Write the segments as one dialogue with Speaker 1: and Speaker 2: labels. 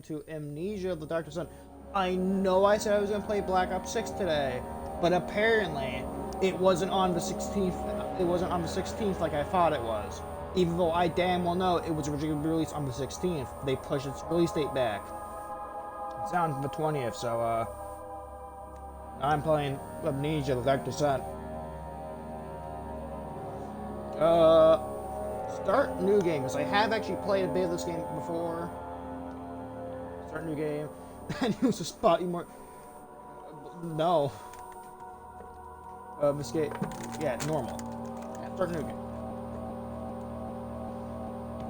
Speaker 1: to Amnesia: The Dark Descent. I know I said I was going to play Black Ops 6 today, but apparently it wasn't on the 16th. It wasn't on the 16th like I thought it was. Even though I damn well know it was originally released on the 16th, they pushed its release date back. It's on the 20th, so now I'm playing Amnesia: The Dark Descent. Start new game, because I have actually played a bit of this game before. Start new game. And use a spot you more. No. Escape. Yeah, normal. Yeah, start new game.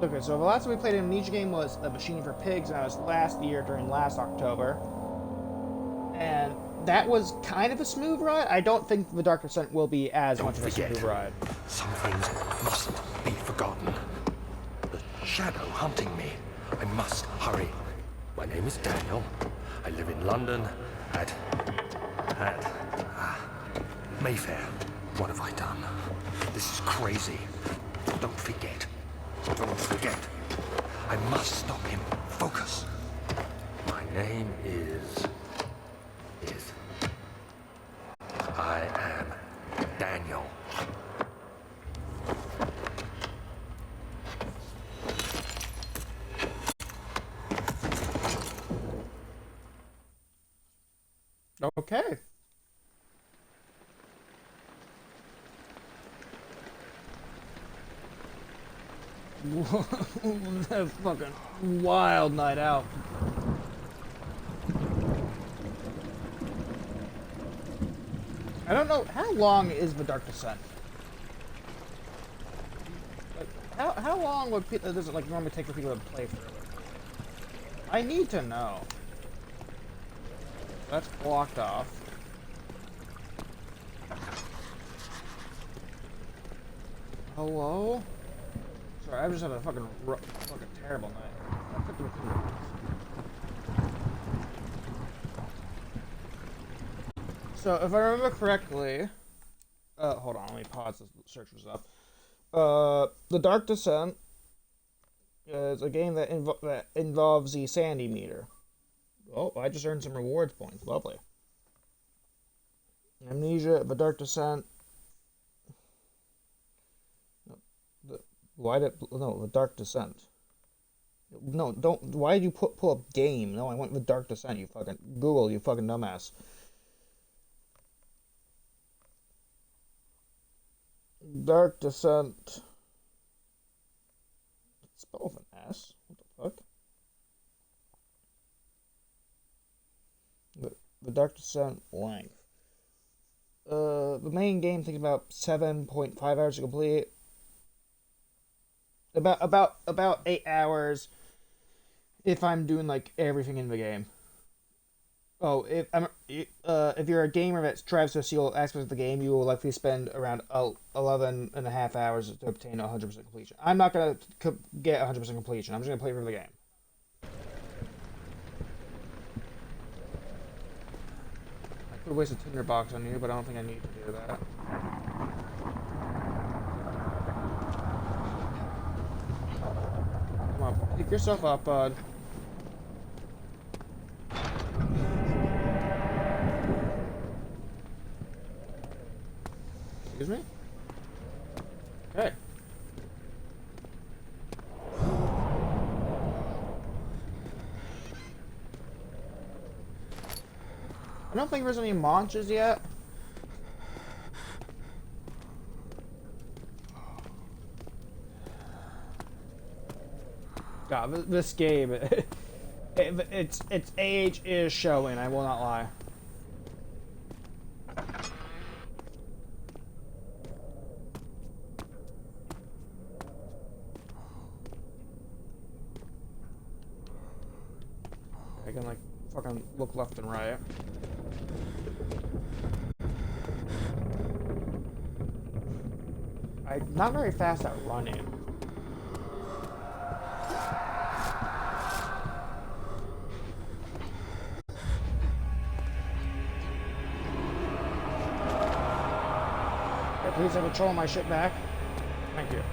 Speaker 1: Okay, so the last time we played an Amnesia game was The Machine for Pigs, and that was last year during last October. And that was kind of a smooth ride. I don't think The Dark Descent will be as much of a smooth ride.
Speaker 2: Some things mustn't be forgotten. The shadow hunting me. I must hurry. My name is Daniel. I live in London at Mayfair. What have I done? This is crazy. Don't forget. Don't forget. I must stop him. Focus. My name is... I am Daniel.
Speaker 1: Okay. That fucking wild night out. I don't know, how long is The Dark Descent? Like, how long does it like normally take for people to play through it? I need to know. That's blocked off. Hello? Sorry, I've just had a fucking terrible night. So, if I remember correctly... hold on, let me pause this search was up. The Dark Descent is a game that involves the sanity meter. Oh, I just earned some rewards points. Lovely. Amnesia, The Dark Descent. The Dark Descent. No, don't. Why did you pull up game? No, I went with Dark Descent. You fucking Google. You fucking dumbass. Dark Descent. It's spelled with an S. What the fuck? The Dark Descent length. The main game takes about 7.5 hours to complete. About 8 hours if I'm doing like everything in the game. Oh, if you're a gamer that strives to see all aspects of the game, you will likely spend around 11.5 hours to obtain 100% completion. I'm not gonna get 100% completion. I'm just gonna play through the game. I could waste a tinderbox on you, but I don't think I need to do that. Come on, pick yourself up, bud. Excuse me? Okay. I don't think there's any monsters yet. God, this game, its age is showing, I will not lie. I can like fucking look left and right. I'm not very fast at running. Okay, please have control my shit back. Thank you.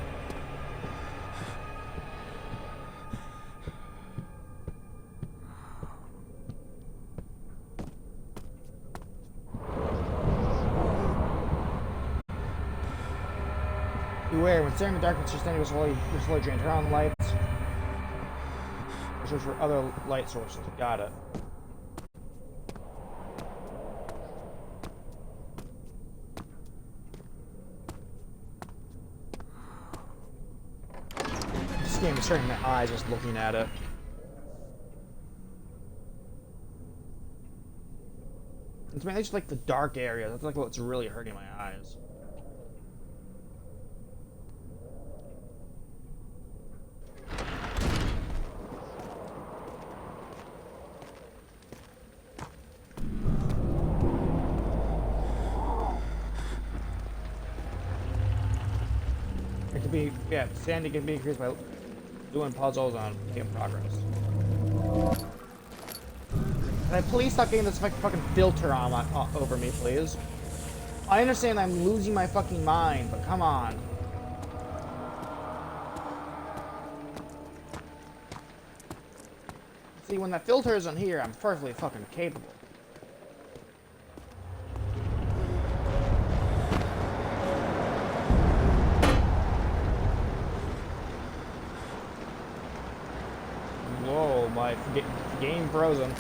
Speaker 1: Beware, when staring in the darkness, your standing will slowly drain. Turn on the lights. Search for other light sources. Got it. This game is hurting my eyes just looking at it. It's mainly just like the dark area. That's like what's really hurting my eyes. It could be, yeah, sanity can be increased by doing puzzles on game progress. Can I please stop getting this fucking filter on over me, please? I understand I'm losing my fucking mind, but come on. See, when that filter isn't here, I'm perfectly fucking capable. Whoa, my game frozen.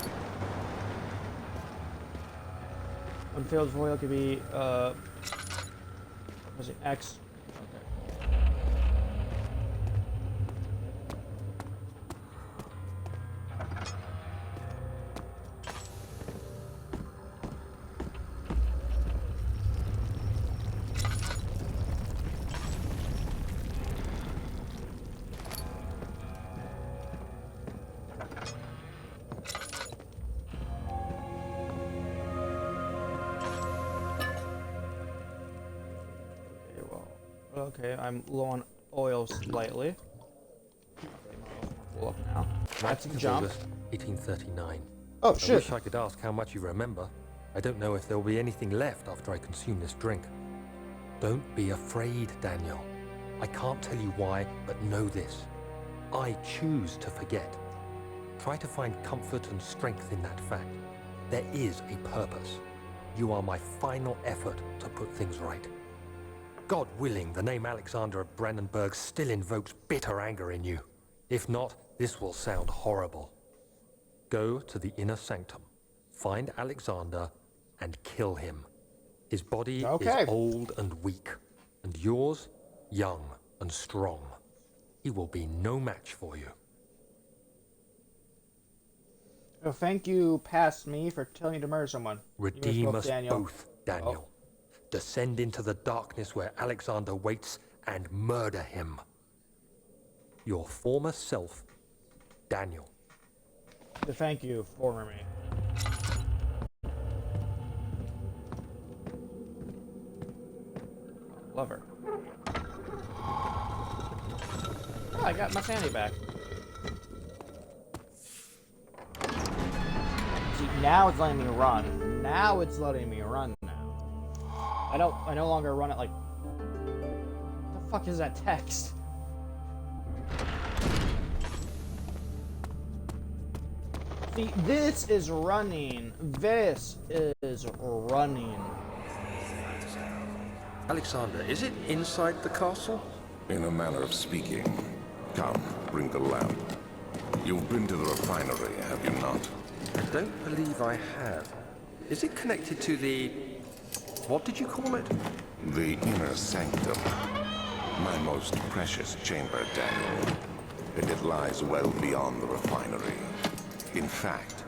Speaker 1: Unfilled foil could be, was it X? Okay. Okay, I'm low on oil slightly. Full up now. That's a jump.
Speaker 2: August 1839.
Speaker 1: Oh
Speaker 2: I
Speaker 1: shit!
Speaker 2: wish I could ask how much you remember. I don't know if there will be anything left after I consume this drink. Don't be afraid, Daniel. I can't tell you why, but know this. I choose to forget. Try to find comfort and strength in that fact. There is a purpose. You are my final effort to put things right. God willing, the name Alexander of Brandenburg still invokes bitter anger in you. If not, this will sound horrible. Go to the inner sanctum, find Alexander, and kill him. His body is old and weak, and yours, young and strong. He will be no match for you.
Speaker 1: Oh, thank you, past me, for telling you to murder someone.
Speaker 2: Redeem us both, Daniel. Descend into the darkness where Alexander waits and murder him. Your former self, Daniel.
Speaker 1: Thank you, former me. Lover. Oh, I got my sanity back. See, now it's letting me run. Now it's letting me run now. I no longer run it like... What the fuck is that text? See, this is running. This is running.
Speaker 2: Alexander, is it inside the castle?
Speaker 3: In a manner of speaking. Come, bring the lamp. You've been to the refinery, have you not?
Speaker 2: I don't believe I have. Is it connected to the... What did you call it?
Speaker 3: The inner sanctum. My most precious chamber, Daniel. And it lies well beyond the refinery. In fact,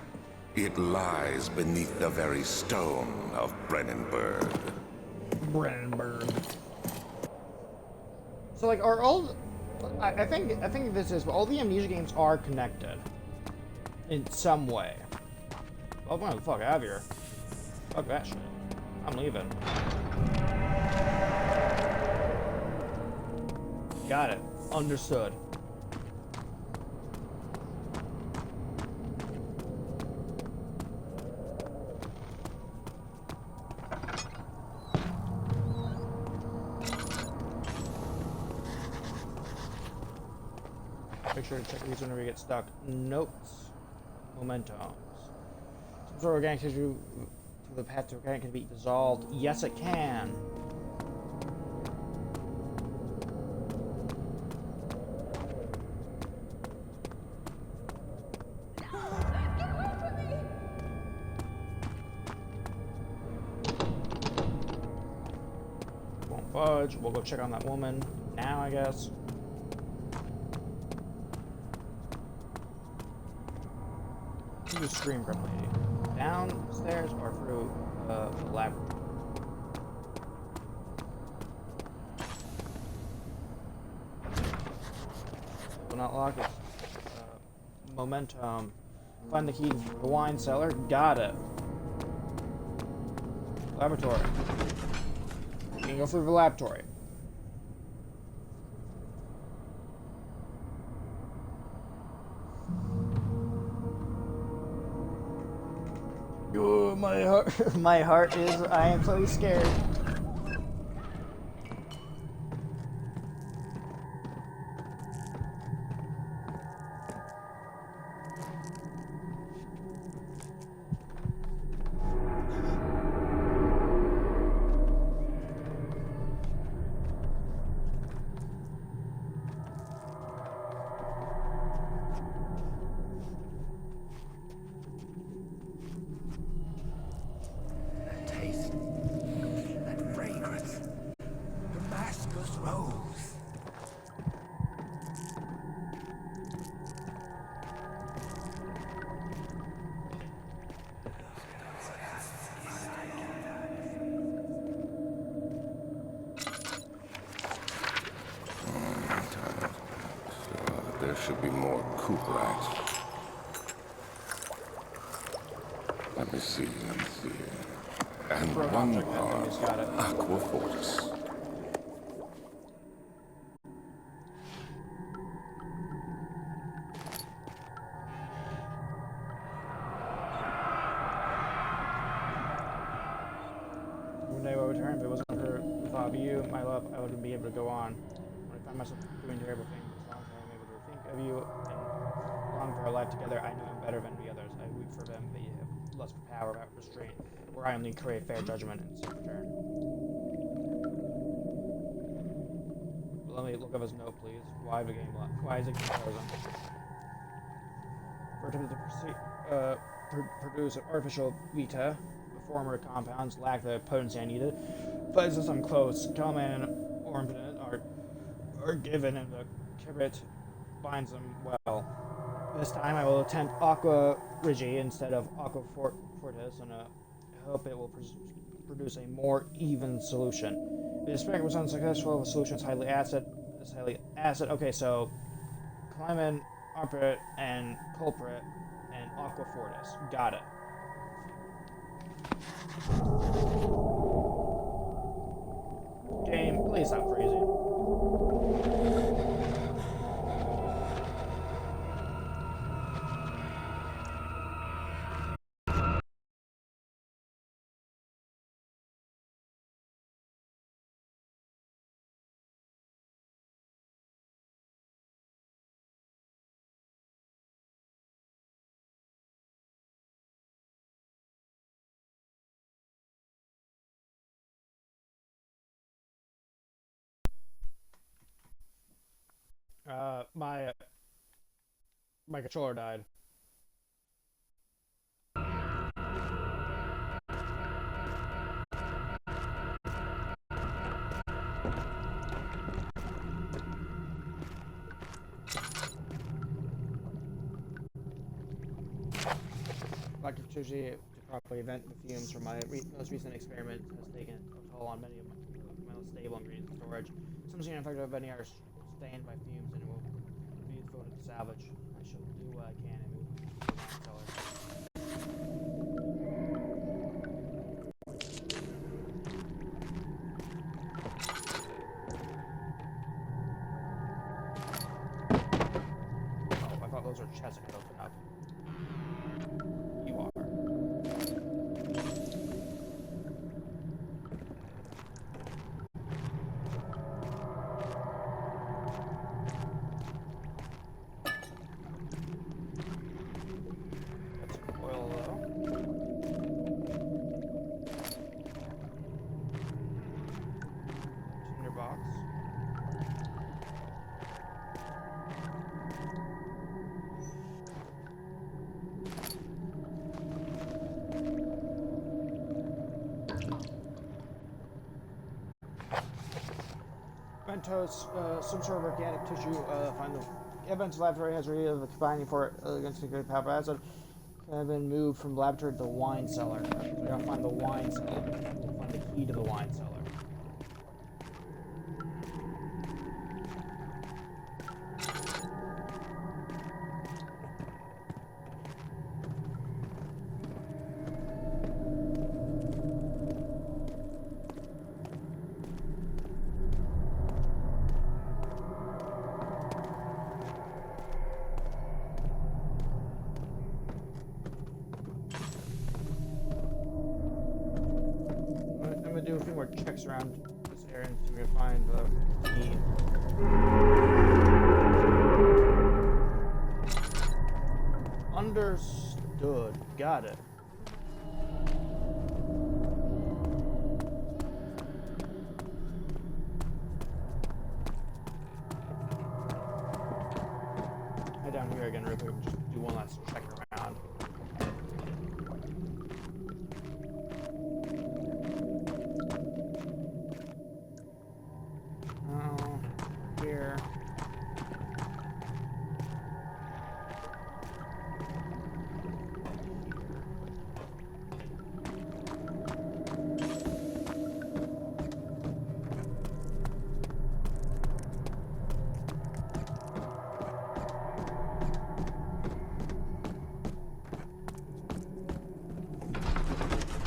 Speaker 3: it lies beneath the very stone of Brennenburg.
Speaker 1: Brennenburg. So, like, are all... I think this is... All the Amnesia games are connected. In some way. I'll get the fuck out of here. Fuck that shit. I'm leaving. Got it. Understood. Make sure to check these whenever you get stuck. Notes. Mementos. Some sort of organic tissue to the path to organic can be dissolved. Yes, it can. much. We'll go check on that woman now, I guess. Through the screen correctly. Downstairs or through the lab? Will not lock it. Momentum. Find the key to the wine cellar. Got it. Laboratory. You can go through the laboratory. Oh, my heart, my heart is. I am so scared.
Speaker 3: There should be more coop racks. Let me see. And one part Aqua Fortis.
Speaker 1: One day will return. If it wasn't for the thought of you, my love, I wouldn't be able to go on. When I find myself doing terrible things, as long as I'm able to think of you and long for our life together, I know him better than the others. I weep for them, they have lust for power without restraint, where I only crave fair judgment and seek return. Let me look at his note, please. Why the game? Why is it frozen? For attempting to produce an artificial vita, the former compounds lack the potency I needed. But as I'm close, Common and Ormpitant are given, and the Kibit binds them well. This time I will attempt Aqua Rigi instead of Aqua Fortis, and I hope it will produce a more even solution. If the experiment was unsuccessful, the solution is highly acid. Okay, so Clement, Armpit, and Culprit, and Aqua Fortis. Got it. Game, please stop freezing. My controller died. Like to properly vent the fumes from my most recent experiment has taken a toll on many of my most stable ingredients in storage. Some seen effect of any are stained by fumes and will be devoted to salvage. I shall do what I can and move to the wine cellar. Oh, I thought those were chests I could open up. You are. That's some oil though. Tinderbox. some sort of organic tissue. Find the evidence laboratory has read of the combining for it against the great power acid. Have been moved from laboratory to the wine cellar. We gotta find the wine cellar. We'll find the key to the wine cellar. Do a few more checks around this area and see if we can find the key. Understood. Got it. Head down here again real quick and just do one last check around. Here.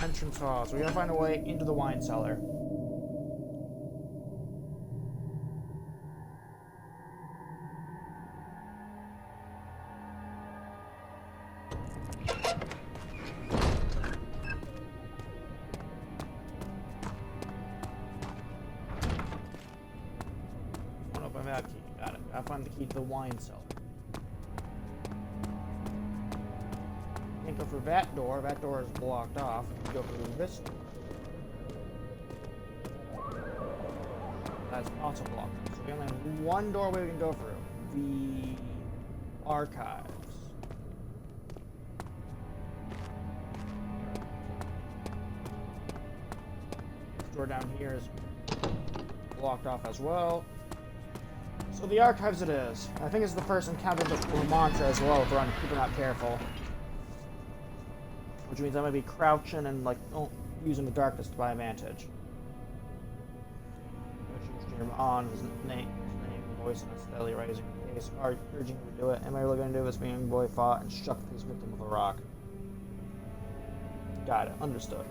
Speaker 1: Entrance hall. So we gotta find a way into the wine cellar. That key. Got it. Gotta find the key to the wine cellar. Can't go through that door. That door is blocked off. Go through this door. That's also blocked off. So we only have one doorway we can go through. The archives. This door down here is blocked off as well. So the archives it is. I think it's the first encounter with the mantra as well if we're not careful. Which means I might be crouching and like using the darkness to my advantage. Stream on his name, voice in a steadily rising pace, urging him to do it. Am I really going to do this? The young boy fought and struck his victim with a rock. Got it. Understood.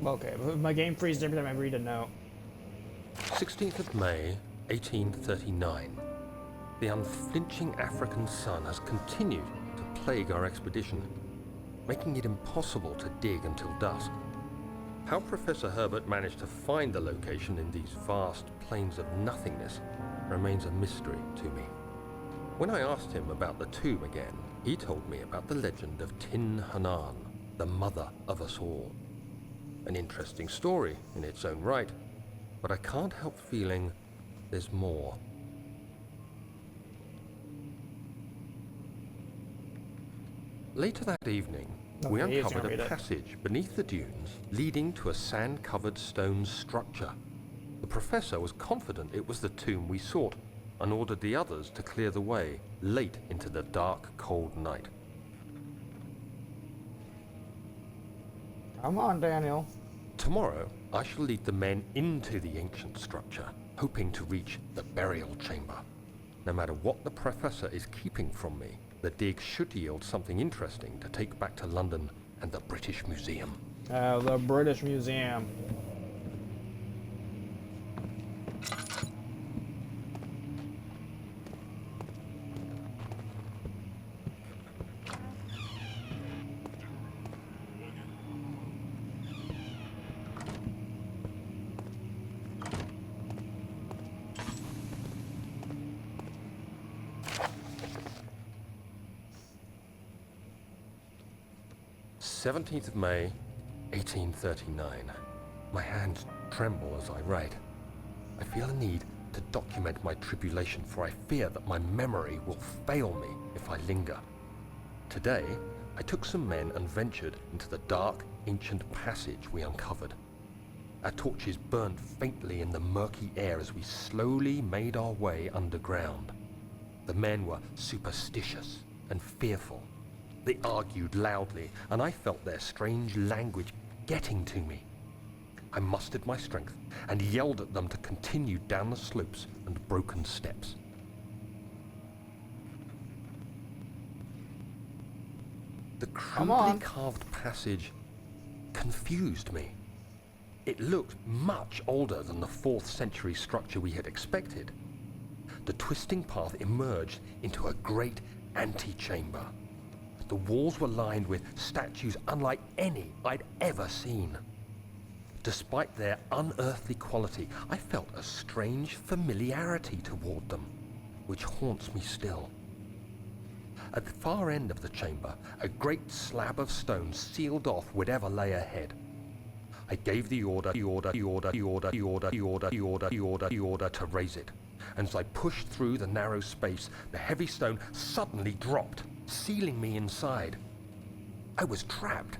Speaker 1: Okay, but my game freezes every time I read a note.
Speaker 2: 16th of May, 1839. The unflinching African sun has continued to plague our expedition, making it impossible to dig until dusk. How Professor Herbert managed to find the location in these vast plains of nothingness remains a mystery to me. When I asked him about the tomb again, he told me about the legend of Tin Hanan, the mother of us all. An interesting story in its own right, but I can't help feeling there's more. Later that evening, we uncovered a passage beneath the dunes leading to a sand-covered stone structure. The professor was confident it was the tomb we sought and ordered the others to clear the way late into the dark, cold night.
Speaker 1: Come on, Daniel.
Speaker 2: Tomorrow, I shall lead the men into the ancient structure hoping to reach the burial chamber. No matter what the professor is keeping from me, the dig should yield something interesting to take back to London and the British Museum.
Speaker 1: The British Museum.
Speaker 2: "17th of May, 1839. My hands tremble as I write. I feel a need to document my tribulation, for I fear that my memory will fail me if I linger. Today, I took some men and ventured into the dark, ancient passage we uncovered. Our torches burned faintly in the murky air as we slowly made our way underground. The men were superstitious and fearful. They argued loudly, and I felt their strange language getting to me. I mustered my strength and yelled at them to continue down the slopes and broken steps. The crudely carved passage confused me. It looked much older than the 4th century structure we had expected. The twisting path emerged into a great antechamber. The walls were lined with statues unlike any I'd ever seen. Despite their unearthly quality, I felt a strange familiarity toward them, which haunts me still. At the far end of the chamber, a great slab of stone sealed off whatever lay ahead. I gave the order to raise it. And as I pushed through the narrow space, the heavy stone suddenly dropped, sealing me inside. I was trapped.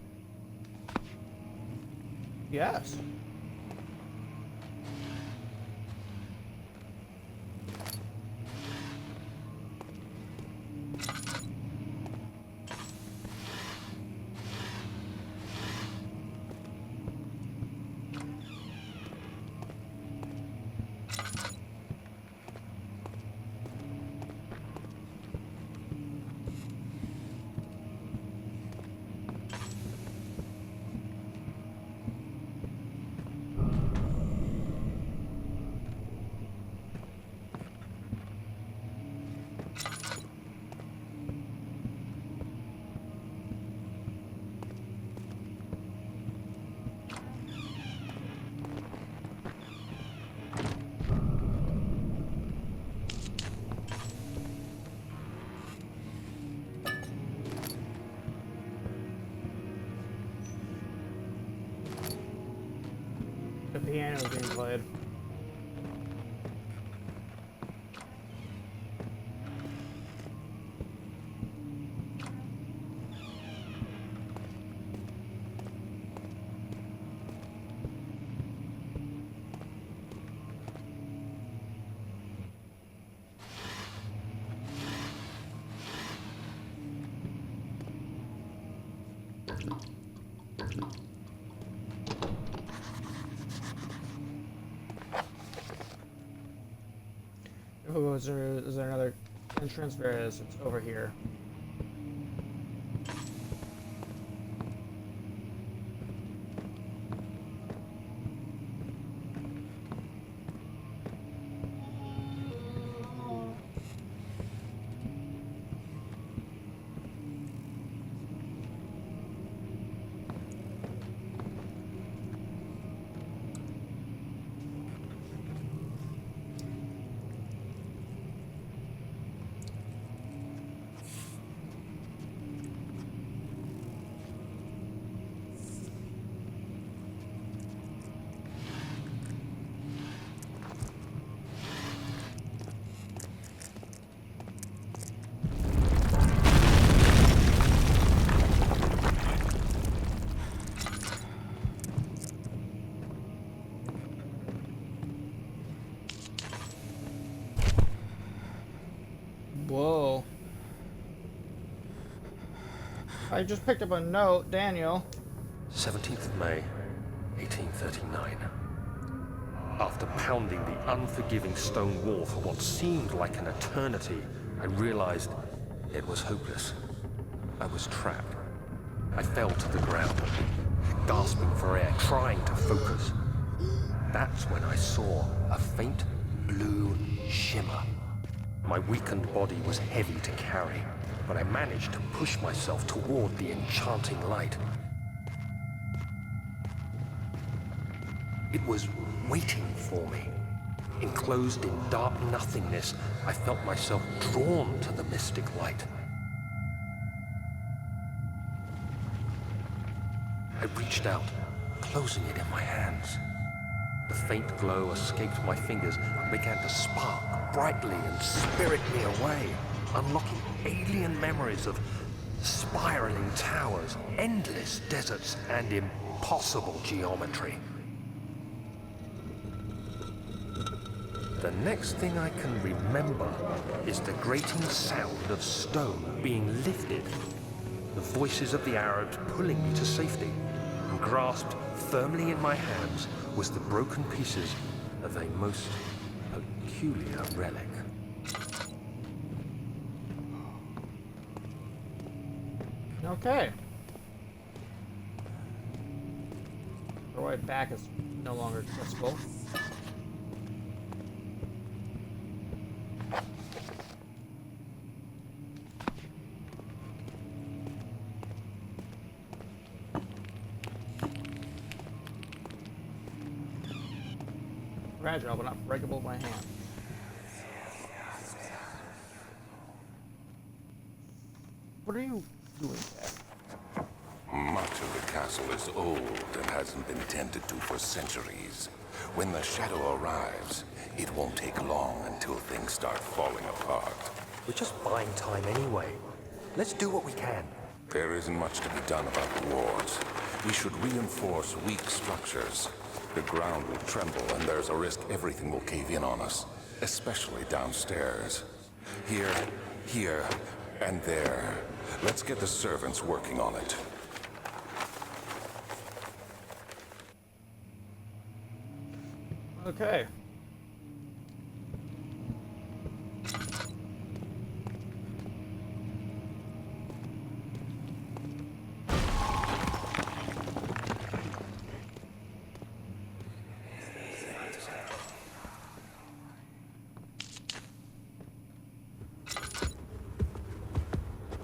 Speaker 1: Yes. The piano is being played. Oh, is there another entrance? There is. It's over here. Whoa. I just picked up a note, Daniel.
Speaker 2: 17th of May, 1839. After pounding the unforgiving stone wall for what seemed like an eternity, I realized it was hopeless. I was trapped. I fell to the ground, gasping for air, trying to focus. That's when I saw a faint blue shimmer. My weakened body was heavy to carry, but I managed to push myself toward the enchanting light. It was waiting for me. Enclosed in dark nothingness, I felt myself drawn to the mystic light. I reached out, closing it in my hands. The faint glow escaped my fingers and began to spark brightly and spirit me away, unlocking alien memories of spiraling towers, endless deserts, and impossible geometry. The next thing I can remember is the grating sound of stone being lifted, the voices of the Arabs pulling me to safety, and grasped firmly in my hands was the broken pieces of a most peculiar relic.
Speaker 1: Okay. The right back is no longer accessible. Fragile, but not breakable by hand. What are you doing there?
Speaker 3: Much of the castle is old and hasn't been tended to for centuries. When the shadow arrives, it won't take long until things start falling apart.
Speaker 2: We're just buying time anyway. Let's do what we can.
Speaker 3: There isn't much to be done about the wards. We should reinforce weak structures. The ground will tremble, and there's a risk everything will cave in on us, especially downstairs. Here, and there. Let's get the servants working on it.
Speaker 1: Okay.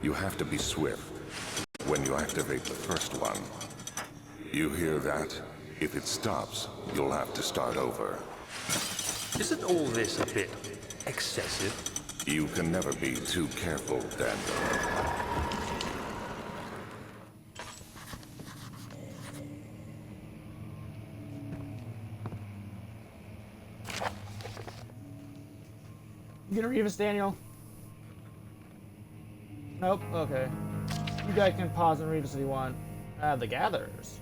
Speaker 3: You have to be swift when you activate the first one. You hear that? If it stops, you'll have to start over.
Speaker 2: Isn't all this a bit excessive?
Speaker 3: You can never be too careful, Daniel.
Speaker 1: You gonna read us, Daniel? Nope, okay. You guys can pause and read us if you want. The Gatherers.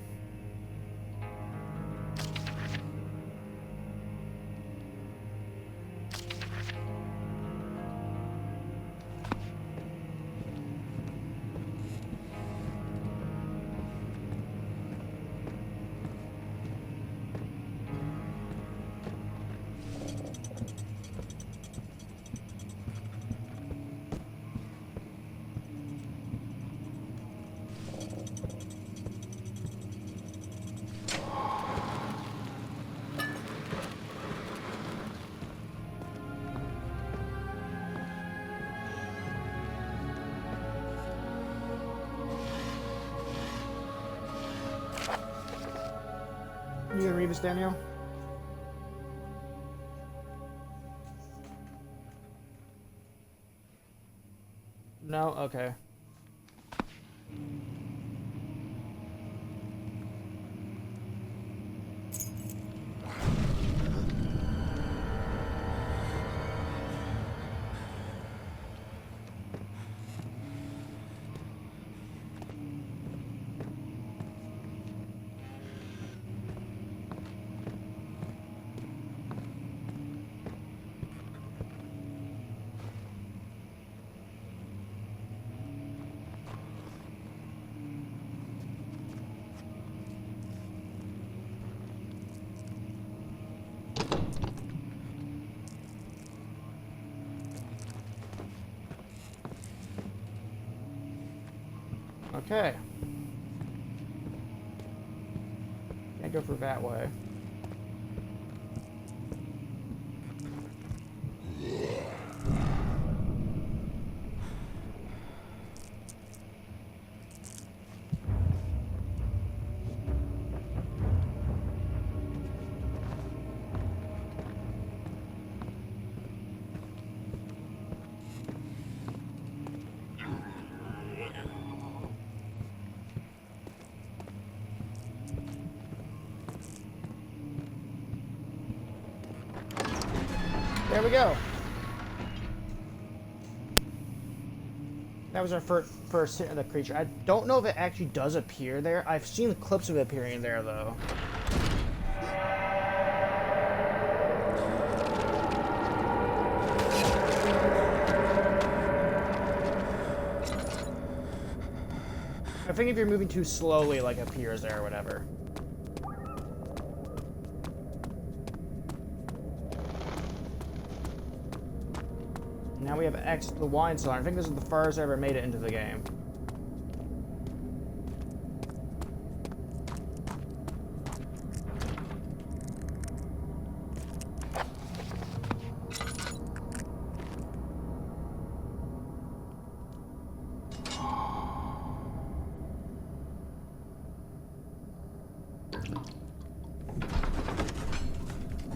Speaker 1: You gonna read us, Daniel? No? Okay. Okay. Can't go through that way. There we go. That was our first hit of the creature. I don't know if it actually does appear there. I've seen clips of it appearing there, though. I think if you're moving too slowly, like, it appears there or whatever. Now we have X the wine cellar. I think this is the farthest I ever made it into the game.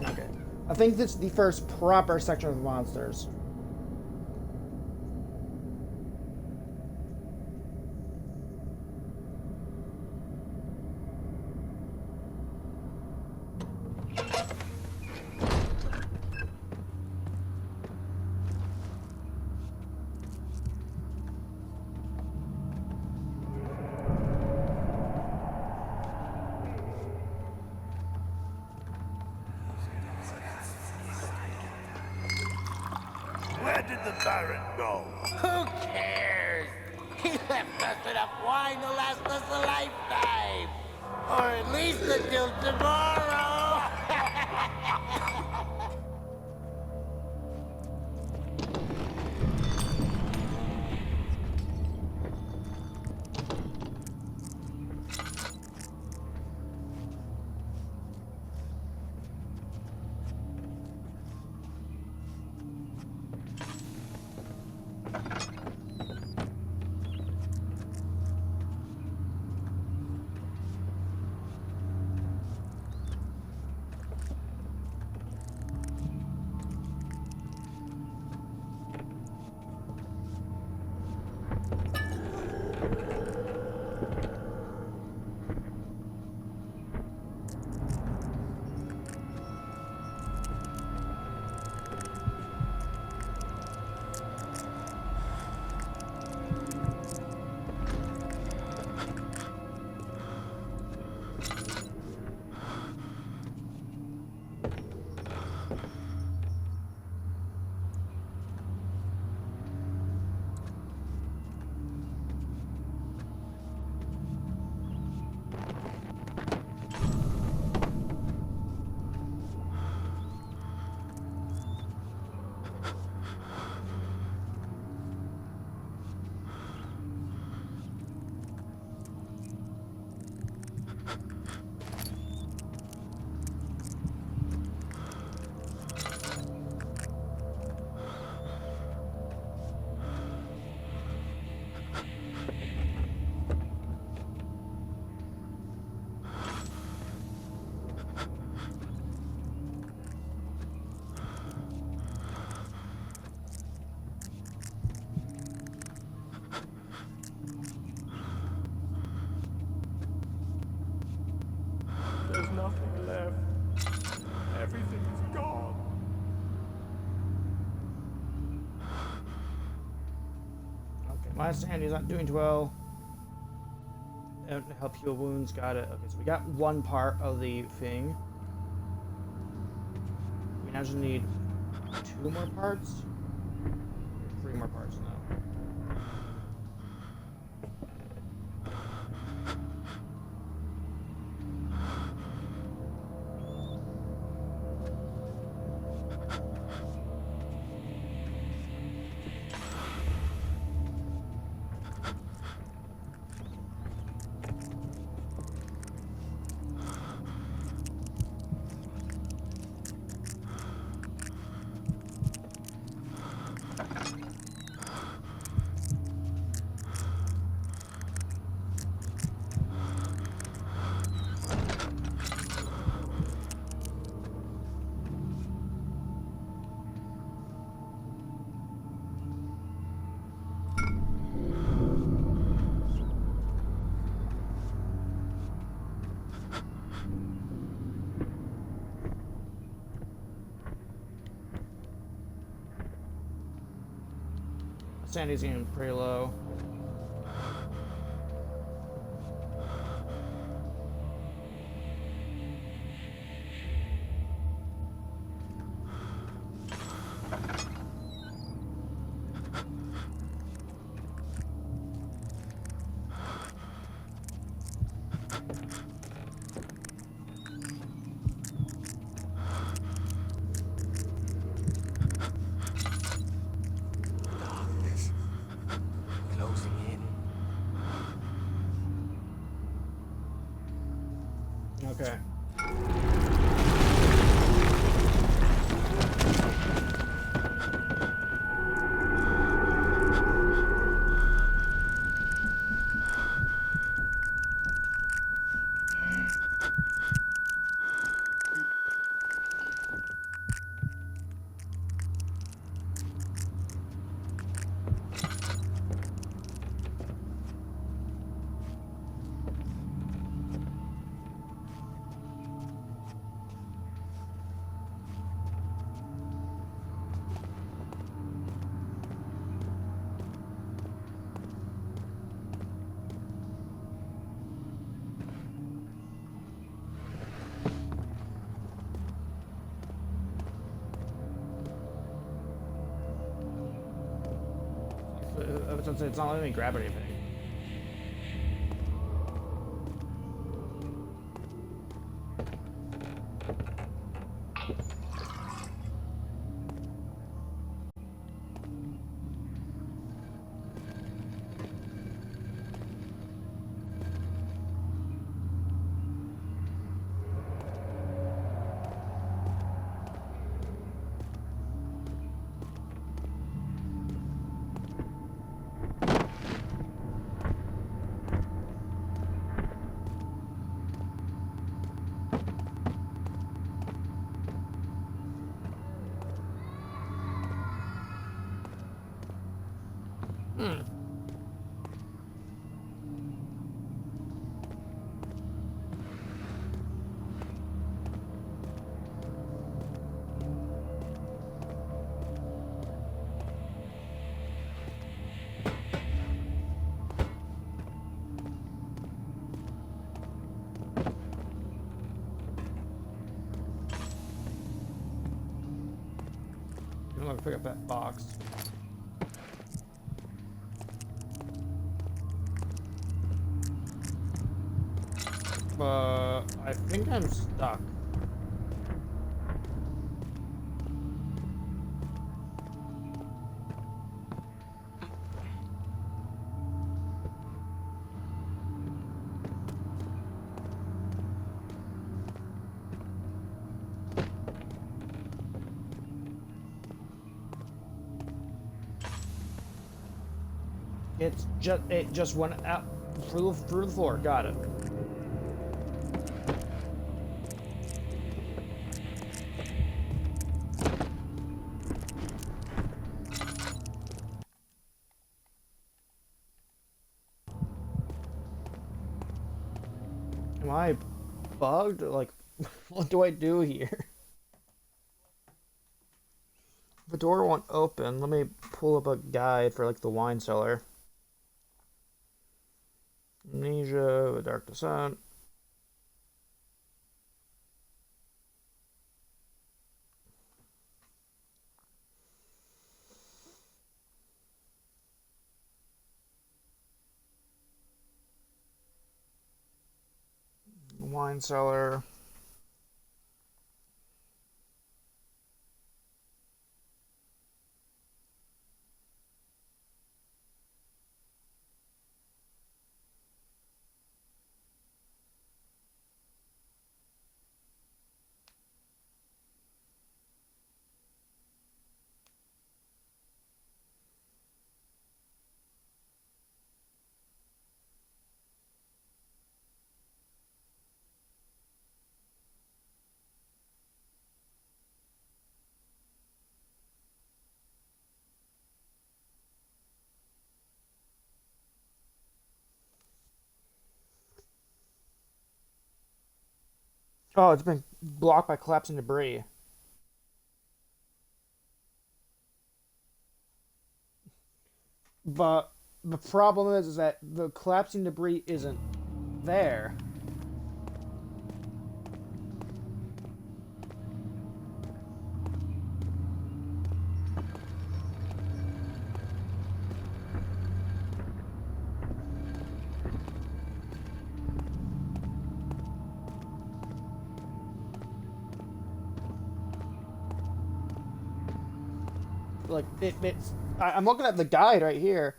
Speaker 1: Okay. I think this is the first proper section of the monsters.
Speaker 4: Where did the Baron go?
Speaker 5: Who cares? He left us enough wine to last us a lifetime. Or at least until tomorrow.
Speaker 4: There's nothing left. Everything is gone.
Speaker 1: Okay, my Sandy's not doing too well. Help heal wounds, got it. Okay, so we got one part of the thing. We now just need 2 more parts? Or 3 more parts now. Sandy's getting pretty low.
Speaker 2: Darkness. Closing in.
Speaker 1: Okay. It's not letting me grab anything. I'm gonna pick up that box. I think I'm stuck. It just went out through the floor. Got it. Am I bugged? Like, what do I do here? The door won't open. Let me pull up a guide for like the wine cellar. Amnesia, Dark Descent. Wine cellar. Oh, it's been blocked by collapsing debris. But the problem is that the collapsing debris isn't there. Like I'm looking at the guide right here.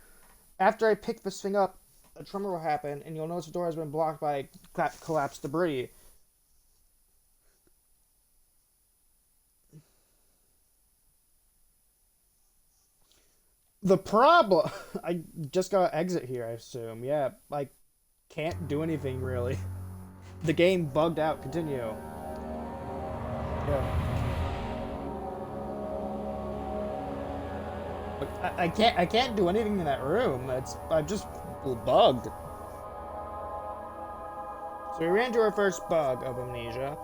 Speaker 1: After I pick this thing up, a tremor will happen, and you'll notice the door has been blocked by collapsed debris. The problem, I just gotta exit here, I assume. Yeah, I can't do anything really. The game bugged out. Continue. Yeah. I can't do anything in that room. I'm just bugged. So we ran into our first bug of amnesia.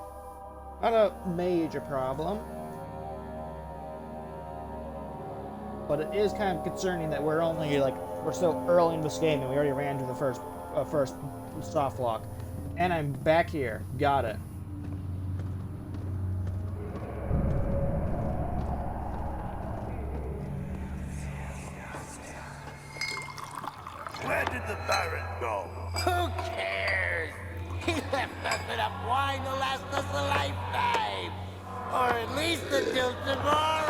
Speaker 1: Not a major problem, but it is kind of concerning that we're so early in this game and we already ran into the first soft lock. And I'm back here. Got it.
Speaker 5: Where did the Baron go? Who cares? He left us enough wine to last us a lifetime. Or at least until tomorrow.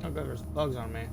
Speaker 1: Oh god, there's bugs on me.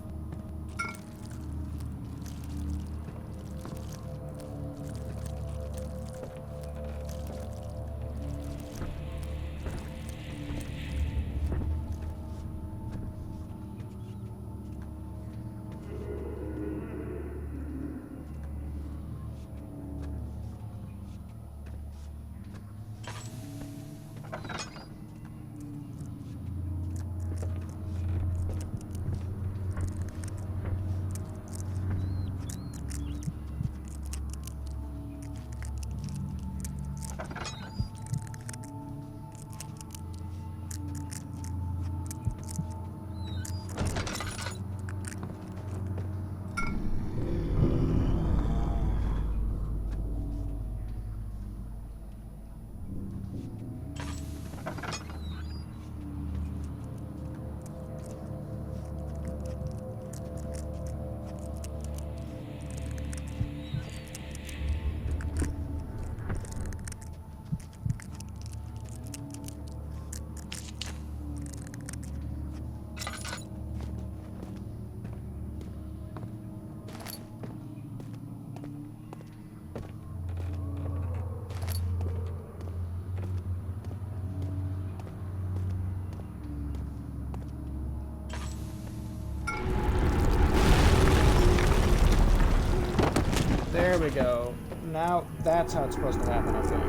Speaker 1: There we go. Now that's how it's supposed to happen, I think.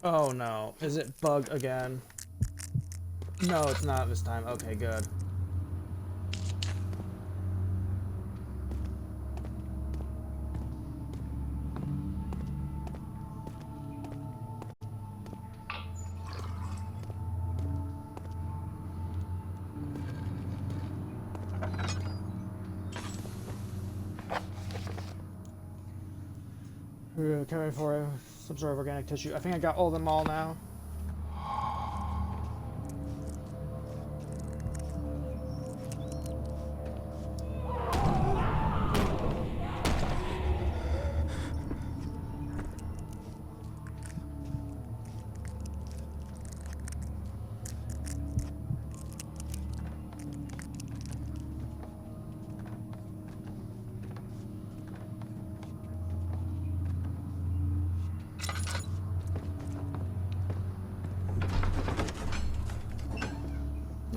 Speaker 1: Oh no. Is it bug again? No, it's not this time. Okay, good. Carry for some sort of organic tissue. I think I got all of them all now.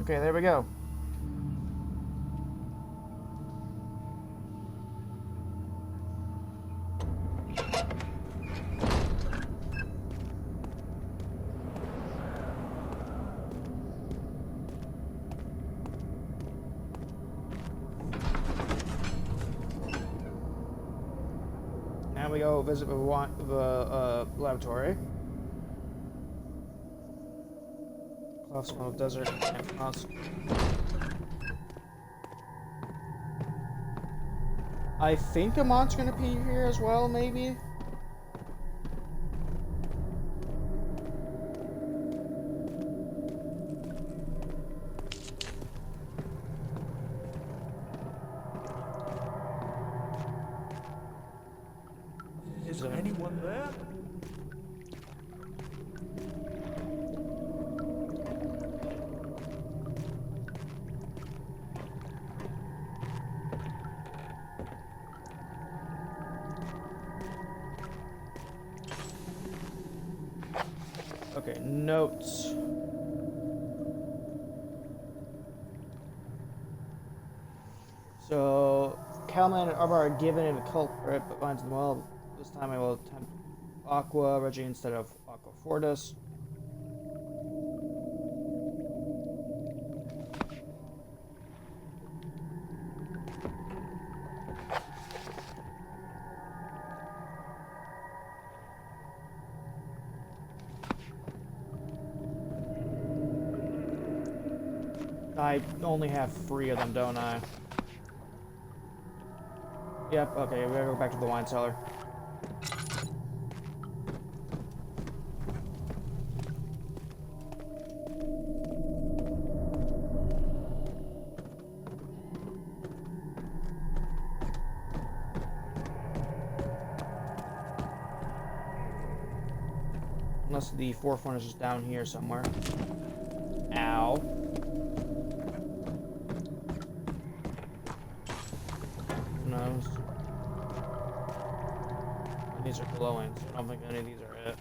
Speaker 1: Okay, there we go. Now we go visit the laboratory. Off small desert and moss. I think Amon's gonna be here as well, maybe?
Speaker 4: Is there anyone there?
Speaker 1: Okay, notes. So, Calman and Arbor are given him a culprit, but finds them well. This time I will attempt Aqua Reggie instead of Aqua Fortis. I only have 3 of them, don't I? Yep, okay, we gotta go back to the wine cellar. Unless the fourth one is just down here somewhere. Ow. No. These are glowing, so I don't think any of these are it.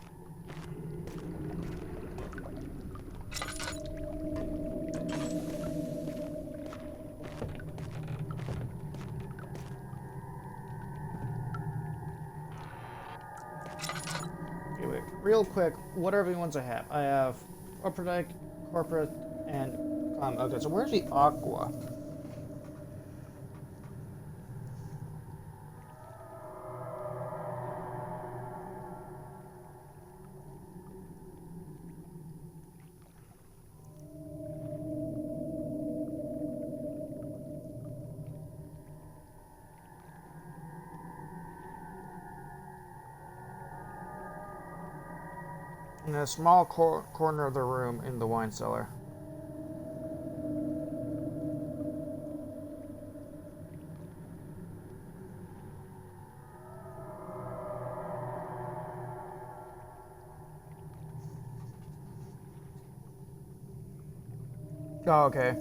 Speaker 1: Okay, wait. Real quick, what are everyone's I have? I have corporate, and okay, so where's the aqua? In a small corner of the room in the wine cellar. Oh, okay.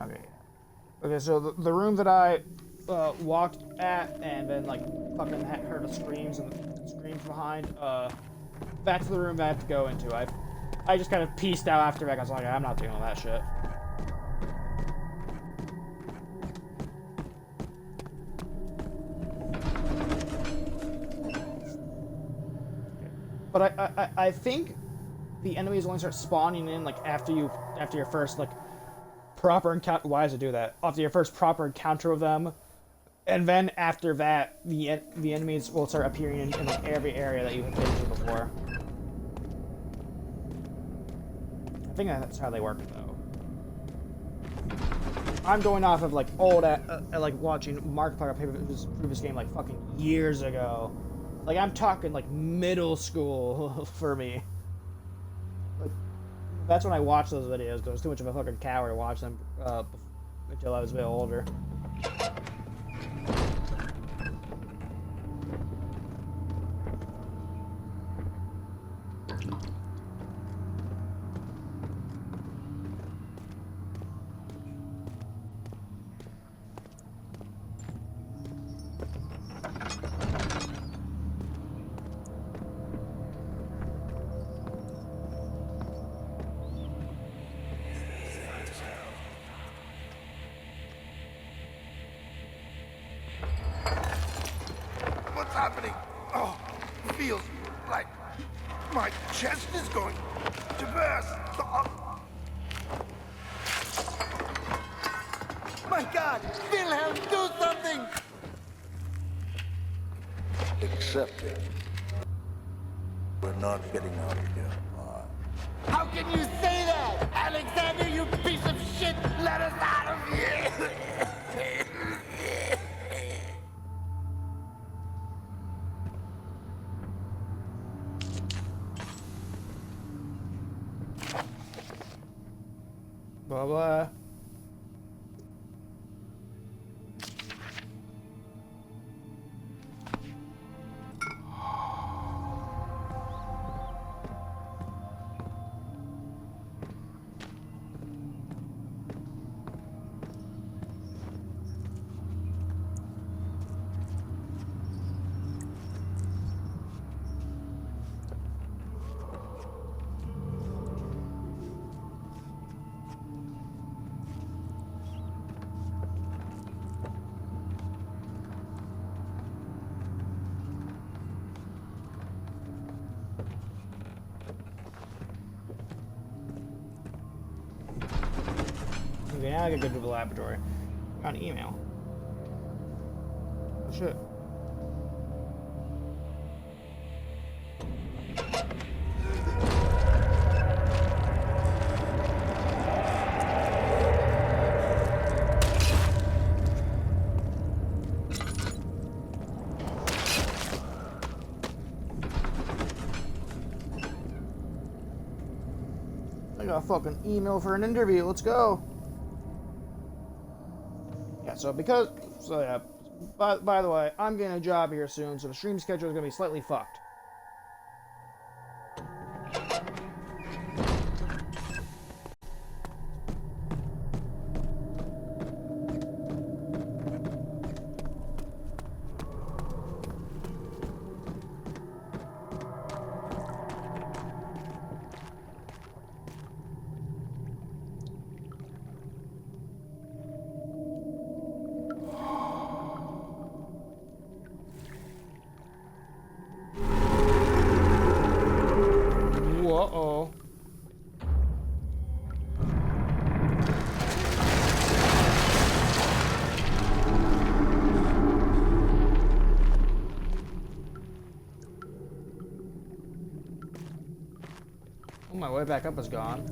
Speaker 1: Okay. Okay, so the room that I walked at and then like fucking heard the screams and the screams behind, that's the room that I have to go into. I just kind of pieced out after that. I was like, I'm not dealing with that shit. But I think the enemies only start spawning in like after your first like proper encounter. Why does it do that? After your first proper encounter with them, and then after that, the enemies will start appearing in like every area that you have been to before. I think that's how they work though. I'm going off of like old like watching Markiplier play his previous game like fucking years ago. Like I'm talking like middle school for me. Like that's when I watched those videos because I was too much of a fucking coward to watch them until I was a bit older.
Speaker 5: What's happening? Oh, it feels like my chest is going to burst. Oh. My God, Wilhelm, do something!
Speaker 6: Accept it. We're not getting out of here.
Speaker 5: How can you say that? Alexander, you piece of shit! Let us out of here!
Speaker 1: Blah blah. Okay, now I can go to the laboratory. Got an email. Oh shit. I got a fucking email for an interview. Let's go. Yeah, so yeah, by the way, I'm getting a job here soon, so the stream schedule is going to be slightly fucked. Uh-oh. Oh, my way back up is gone.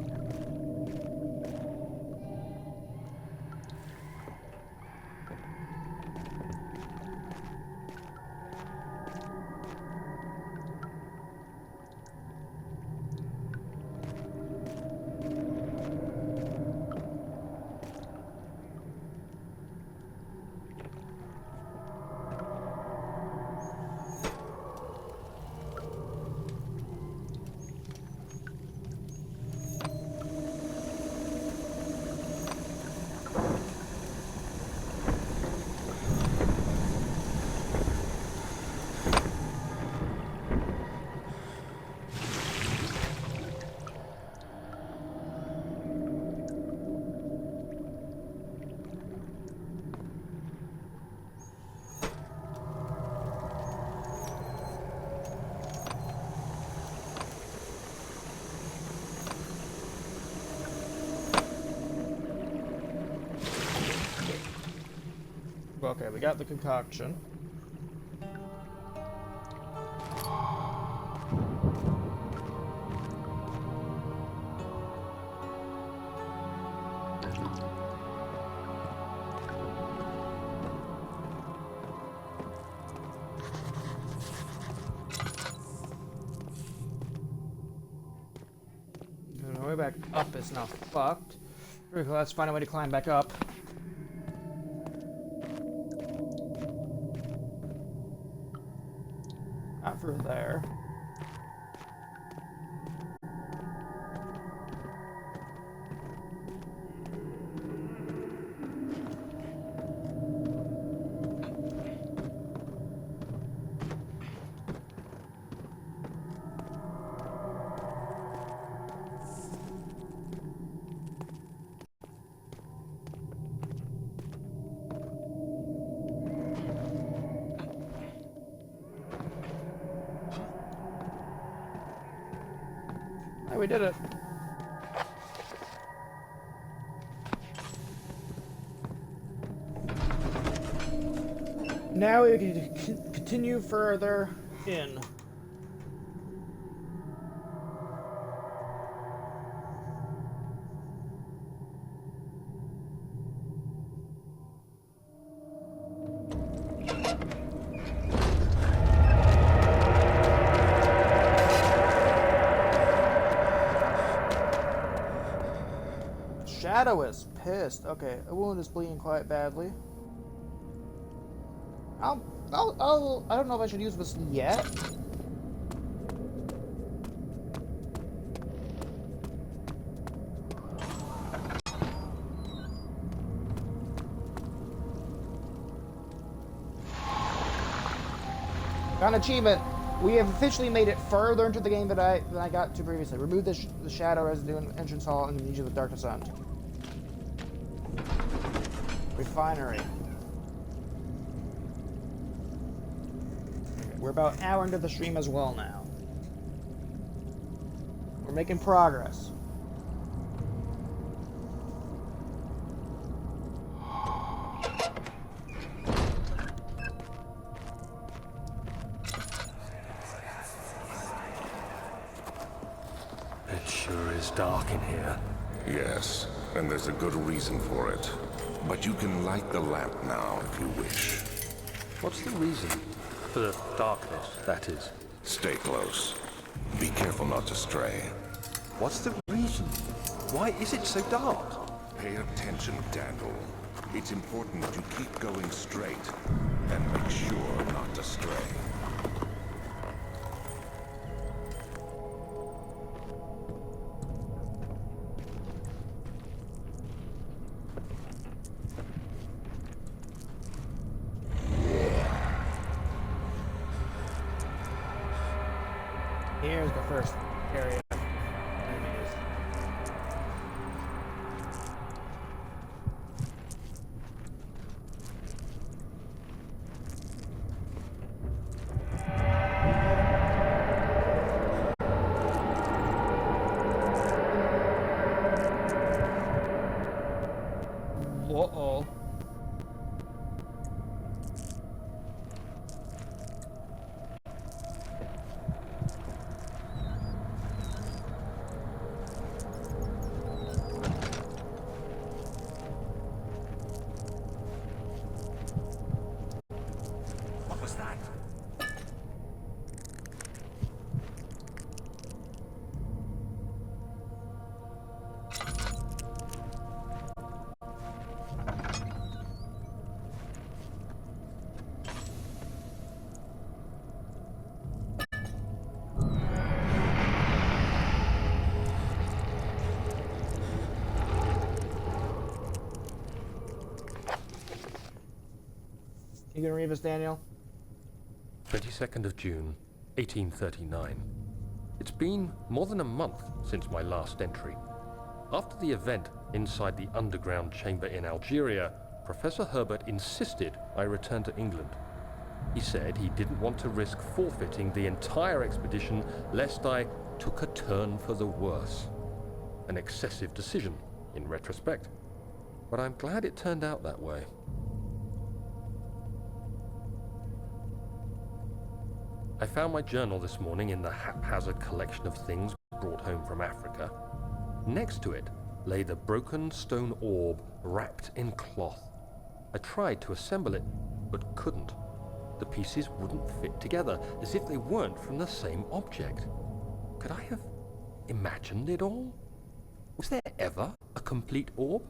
Speaker 1: Okay, we got the concoction. The way back up is now fucked. Let's find a way to climb back up. Not through there. Hey, we did it. Now we can continue further in. Shadow is pissed. Okay, a wound is bleeding quite badly. I don't know if I should use this yet. Got an achievement. We have officially made it further into the game than I got to previously. Remove the shadow residue in entrance hall and Amnesia of the Dark Descent. Refinery. We're about an hour into the stream as well now. We're making progress.
Speaker 2: It sure is dark in here.
Speaker 3: Yes, and there's a good reason for it. But you can light the lamp now if you wish.
Speaker 2: What's the reason? For the darkness, that is.
Speaker 3: Stay close. Be careful not to stray.
Speaker 2: What's the reason? Why is it so dark?
Speaker 3: Pay attention, Daniel. It's important that you keep going straight and make sure not to stray.
Speaker 1: Here's the first area of enemies. Uh-oh.
Speaker 2: What was that?
Speaker 1: You gonna read this, Daniel?
Speaker 2: 22nd of June, 1839. It's been more than a month since my last entry. After the event inside the underground chamber in Algeria, Professor Herbert insisted I return to England. He said he didn't want to risk forfeiting the entire expedition lest I took a turn for the worse. An excessive decision, in retrospect. But I'm glad it turned out that way. I found my journal this morning in the haphazard collection of things brought home from Africa. Next to it lay the broken stone orb wrapped in cloth. I tried to assemble it, but couldn't. The pieces wouldn't fit together, as if they weren't from the same object. Could I have imagined it all? Was there ever a complete orb?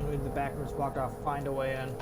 Speaker 1: Leave the back rooms blocked off. Find a way in.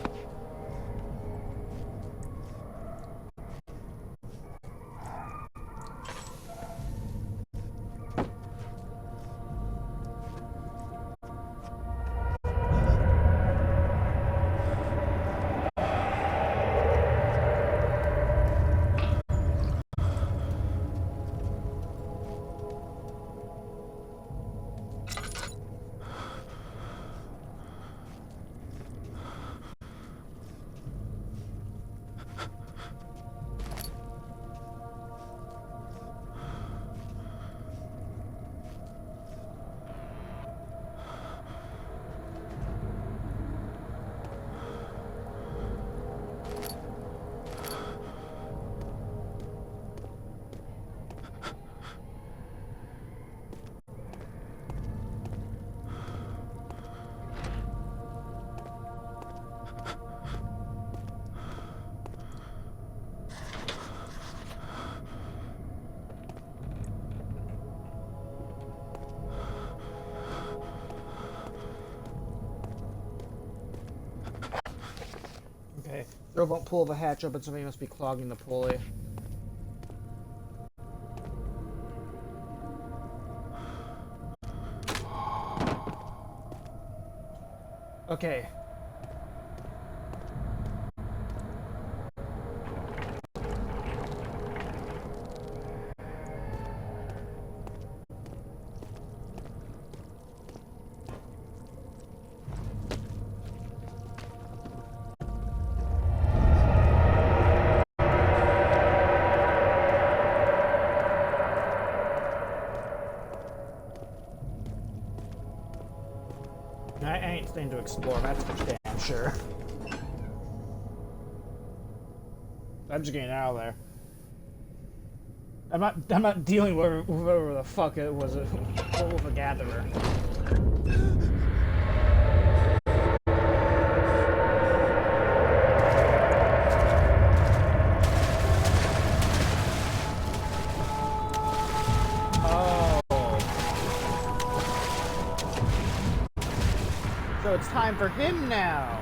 Speaker 1: Okay, Joe won't pull the hatch open, somebody must be clogging the pulley. Okay. I ain't staying to explore, that's for damn sure. I'm just getting out of there. I'm not dealing with whoever the fuck it was, with a gatherer. So it's time for him now.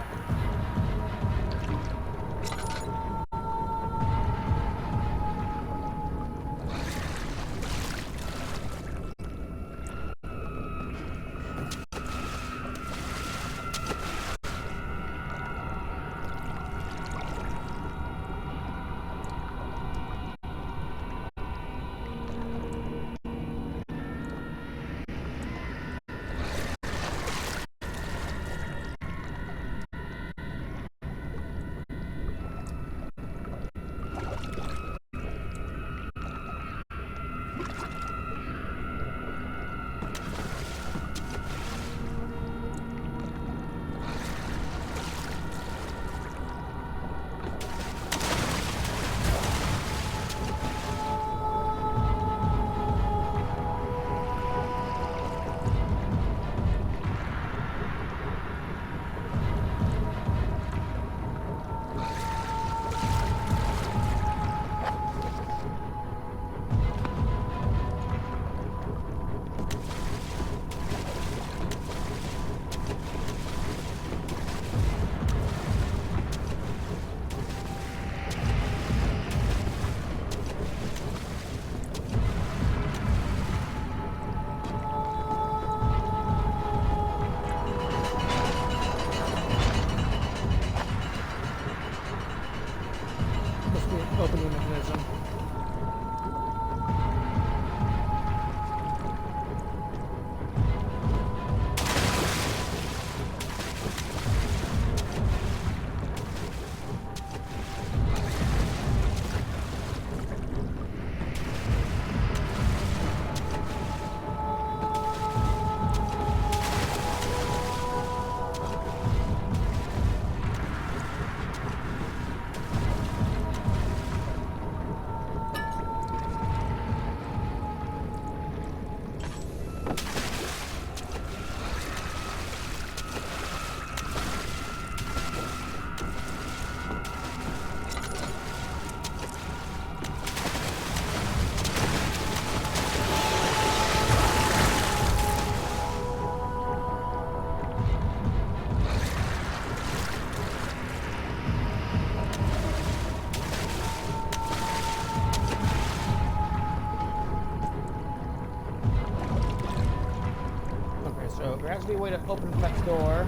Speaker 1: So there has to be a way to open that door.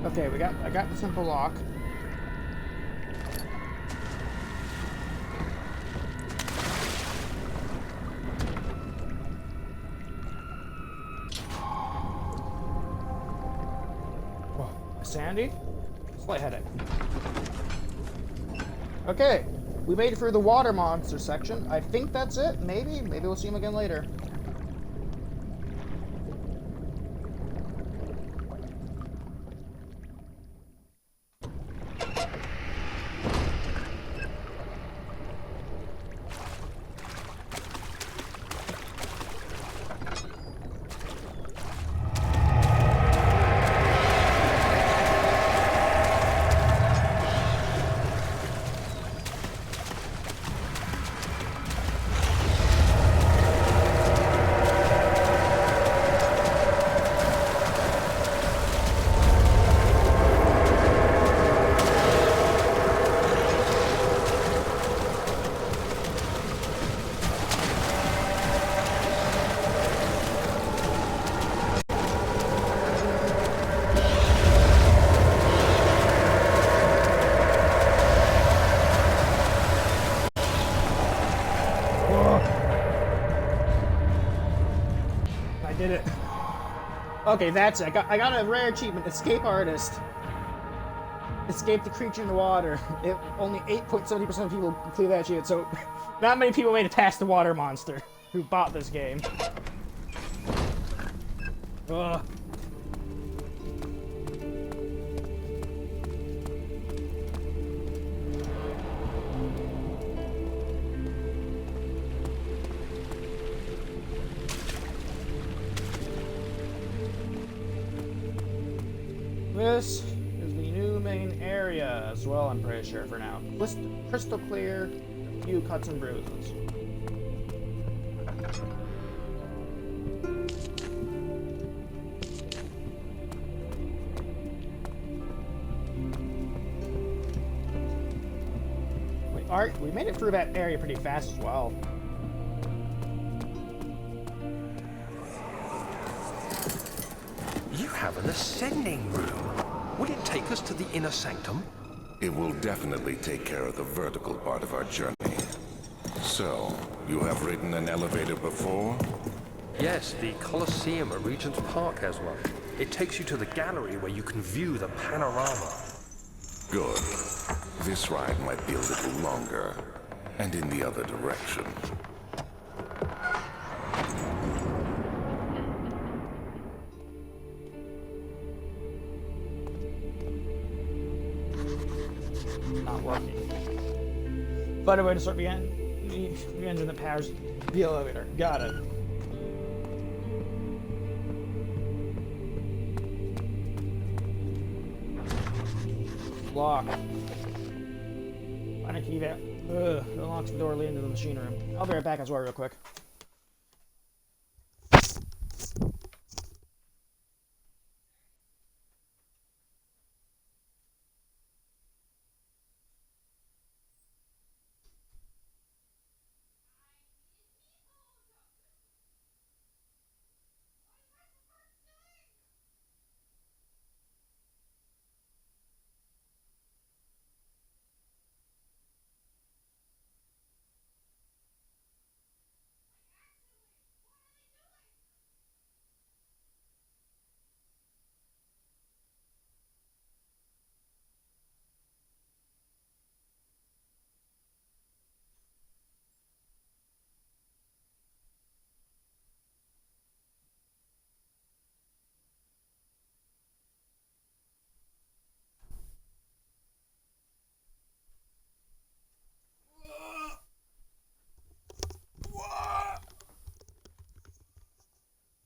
Speaker 1: Okay, I got the simple lock. Whoa, Sandy? Slight headache. Okay, we made it through the water monster section. I think that's it. Maybe we'll see him again later. Did it. Okay, that's it. I got a rare achievement. Escape Artist. Escape the creature in the water. Only 8.70% of people clear that achievement, so not many people made it past the water monster who bought this game. Ugh. This is the new main area as well, I'm pretty sure for now. Crystal clear, a few cuts and bruises. We made it through that area pretty fast as well.
Speaker 2: You have an ascending room. Will it take us to the inner sanctum?
Speaker 3: It will definitely take care of the vertical part of our journey. So, you have ridden an elevator before?
Speaker 2: Yes, the Colosseum at Regent's Park has one. It takes you to the gallery where you can view the panorama.
Speaker 3: Good. This ride might be a little longer, and in the other direction.
Speaker 1: Not working. Find a way to start the engine that powers the elevator. Got it. Lock. Find a key that unlocks the door leading to the machine room. I'll be right back as well, real quick.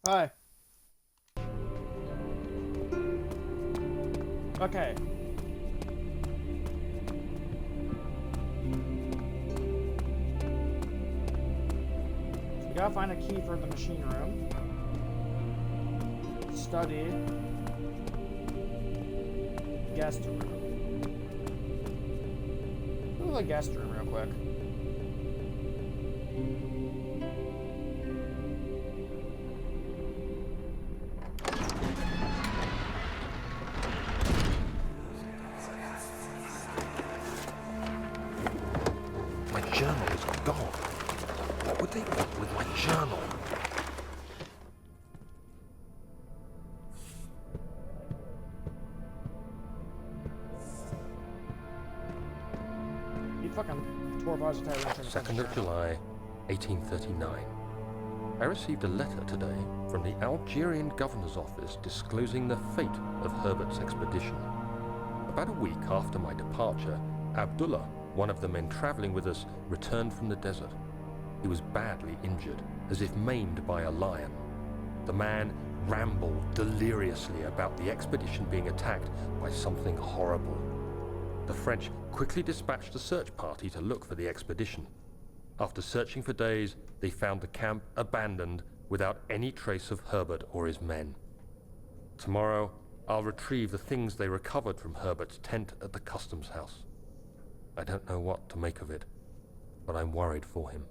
Speaker 1: Hi. Okay. We gotta find a key for the machine room. Study. Guest room. Go to the guest room real quick.
Speaker 2: My journal is gone. What would they want with my journal?
Speaker 1: He fucking tore apart his entire room.
Speaker 2: 2nd of July, 1839. I received a letter today from the Algerian governor's office disclosing the fate of Herbert's expedition. About a week after my departure, Abdullah, one of the men traveling with us, returned from the desert. He was badly injured, as if maimed by a lion. The man rambled deliriously about the expedition being attacked by something horrible. The French quickly dispatched a search party to look for the expedition. After searching for days, they found the camp abandoned without any trace of Herbert or his men. Tomorrow, I'll retrieve the things they recovered from Herbert's tent at the customs house. I don't know what to make of it, but I'm worried for him.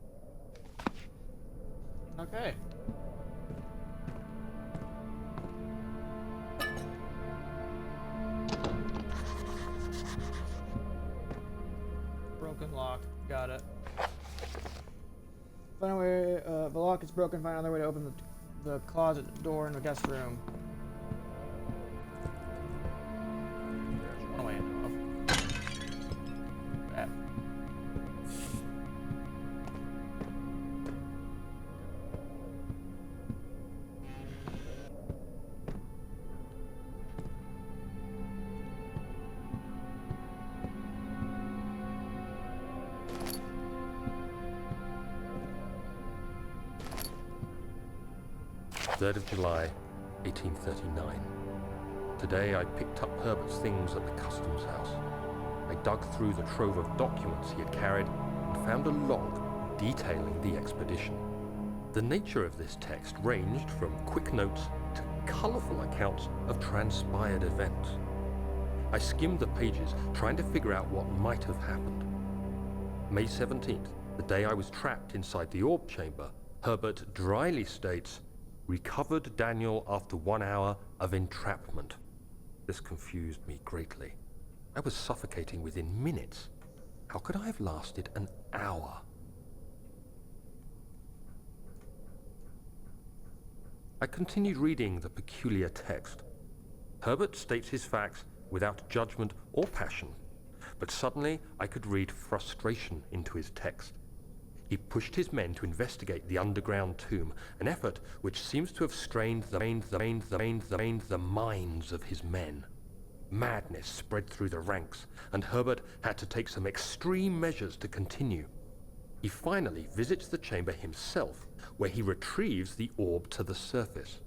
Speaker 1: Okay. Broken lock. Got it. Find a way. The lock is broken. Find another way to open the closet door in the guest room. There's one way in. That.
Speaker 7: 3rd of July, 1839. Today I picked up Herbert's things at the customs house. I dug through the trove of documents he had carried and found a log detailing the expedition. The nature of this text ranged from quick notes to colourful accounts of transpired events. I skimmed the pages, trying to figure out what might have happened. May 17th, the day I was trapped inside the orb chamber, Herbert dryly states, "Recovered Daniel after 1 hour of entrapment." This confused me greatly. I was suffocating within minutes. How could I have lasted an hour? I continued reading the peculiar text. Herbert states his facts without judgment or passion, but suddenly I could read frustration into his text. He pushed his men to investigate the underground tomb, an effort which seems to have strained the minds of his men. Madness spread through the ranks, and Herbert had to take some extreme measures to continue. He finally visits the chamber himself, where he retrieves the orb to the surface.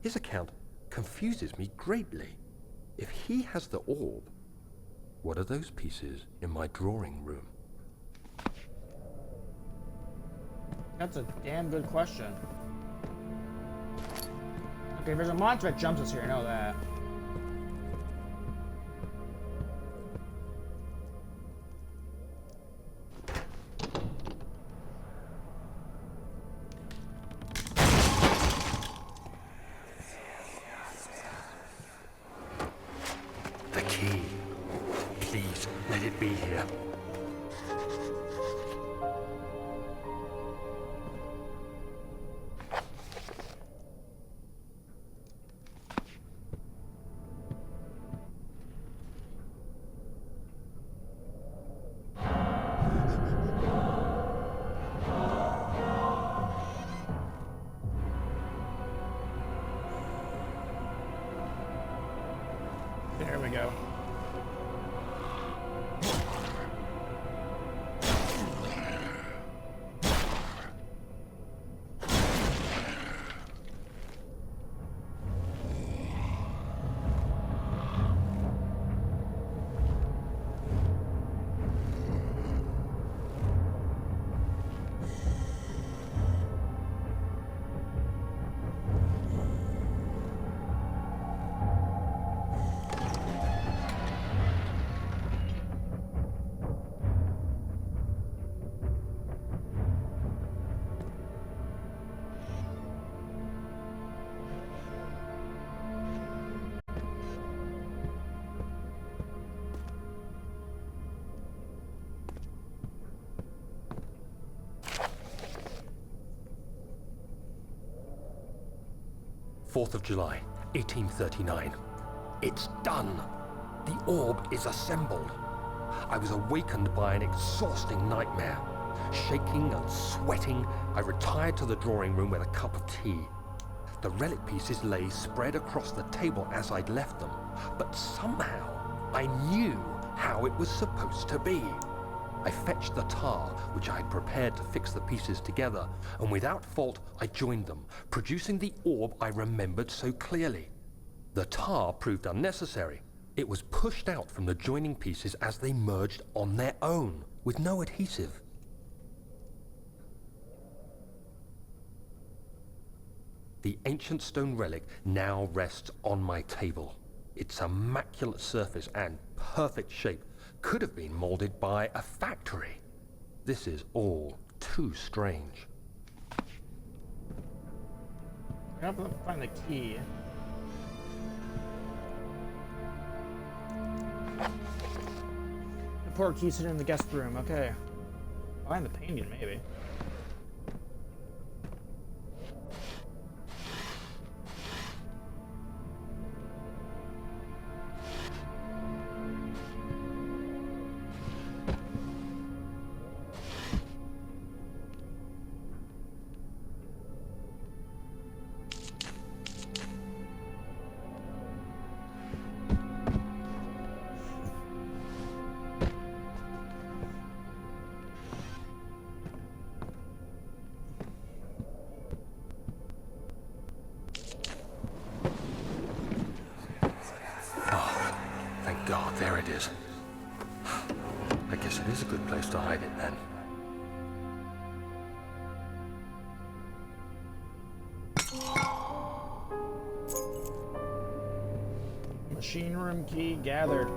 Speaker 7: His account confuses me greatly. If he has the orb, what are those pieces in my drawing room?
Speaker 1: That's a damn good question. Okay, there's a monster that jumps us here, I know that.
Speaker 7: The key. Please, let it be here.
Speaker 1: There we go.
Speaker 7: Fourth of July, 1839. It's done! The orb is assembled. I was awakened by an exhausting nightmare. Shaking and sweating, I retired to the drawing room with a cup of tea. The relic pieces lay spread across the table as I'd left them, but somehow I knew how it was supposed to be. I fetched the tar, which I had prepared to fix the pieces together, and without fault I joined them, producing the orb I remembered so clearly. The tar proved unnecessary. It was pushed out from the joining pieces as they merged on their own, with no adhesive. The ancient stone relic now rests on my table. Its immaculate surface and perfect shape could have been molded by a factory. This is all too strange.
Speaker 1: I have to find the key. The poor key sitting in the guest room, okay. Find the painting, maybe.
Speaker 7: it is a good place to hide it then.
Speaker 1: Machine room key gathered.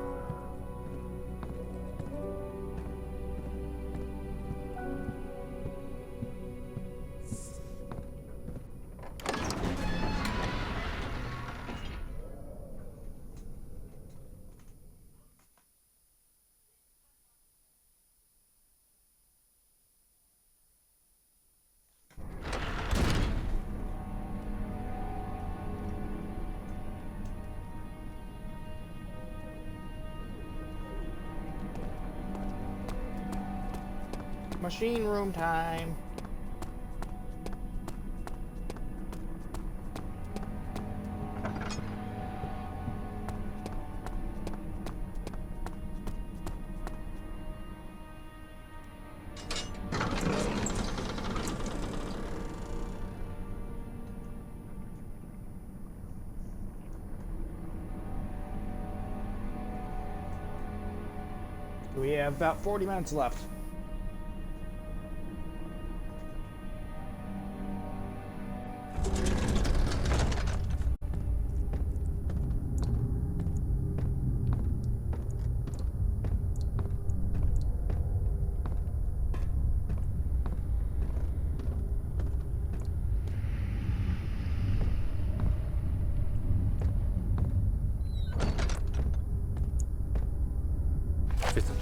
Speaker 1: Machine room time. We have about 40 minutes left.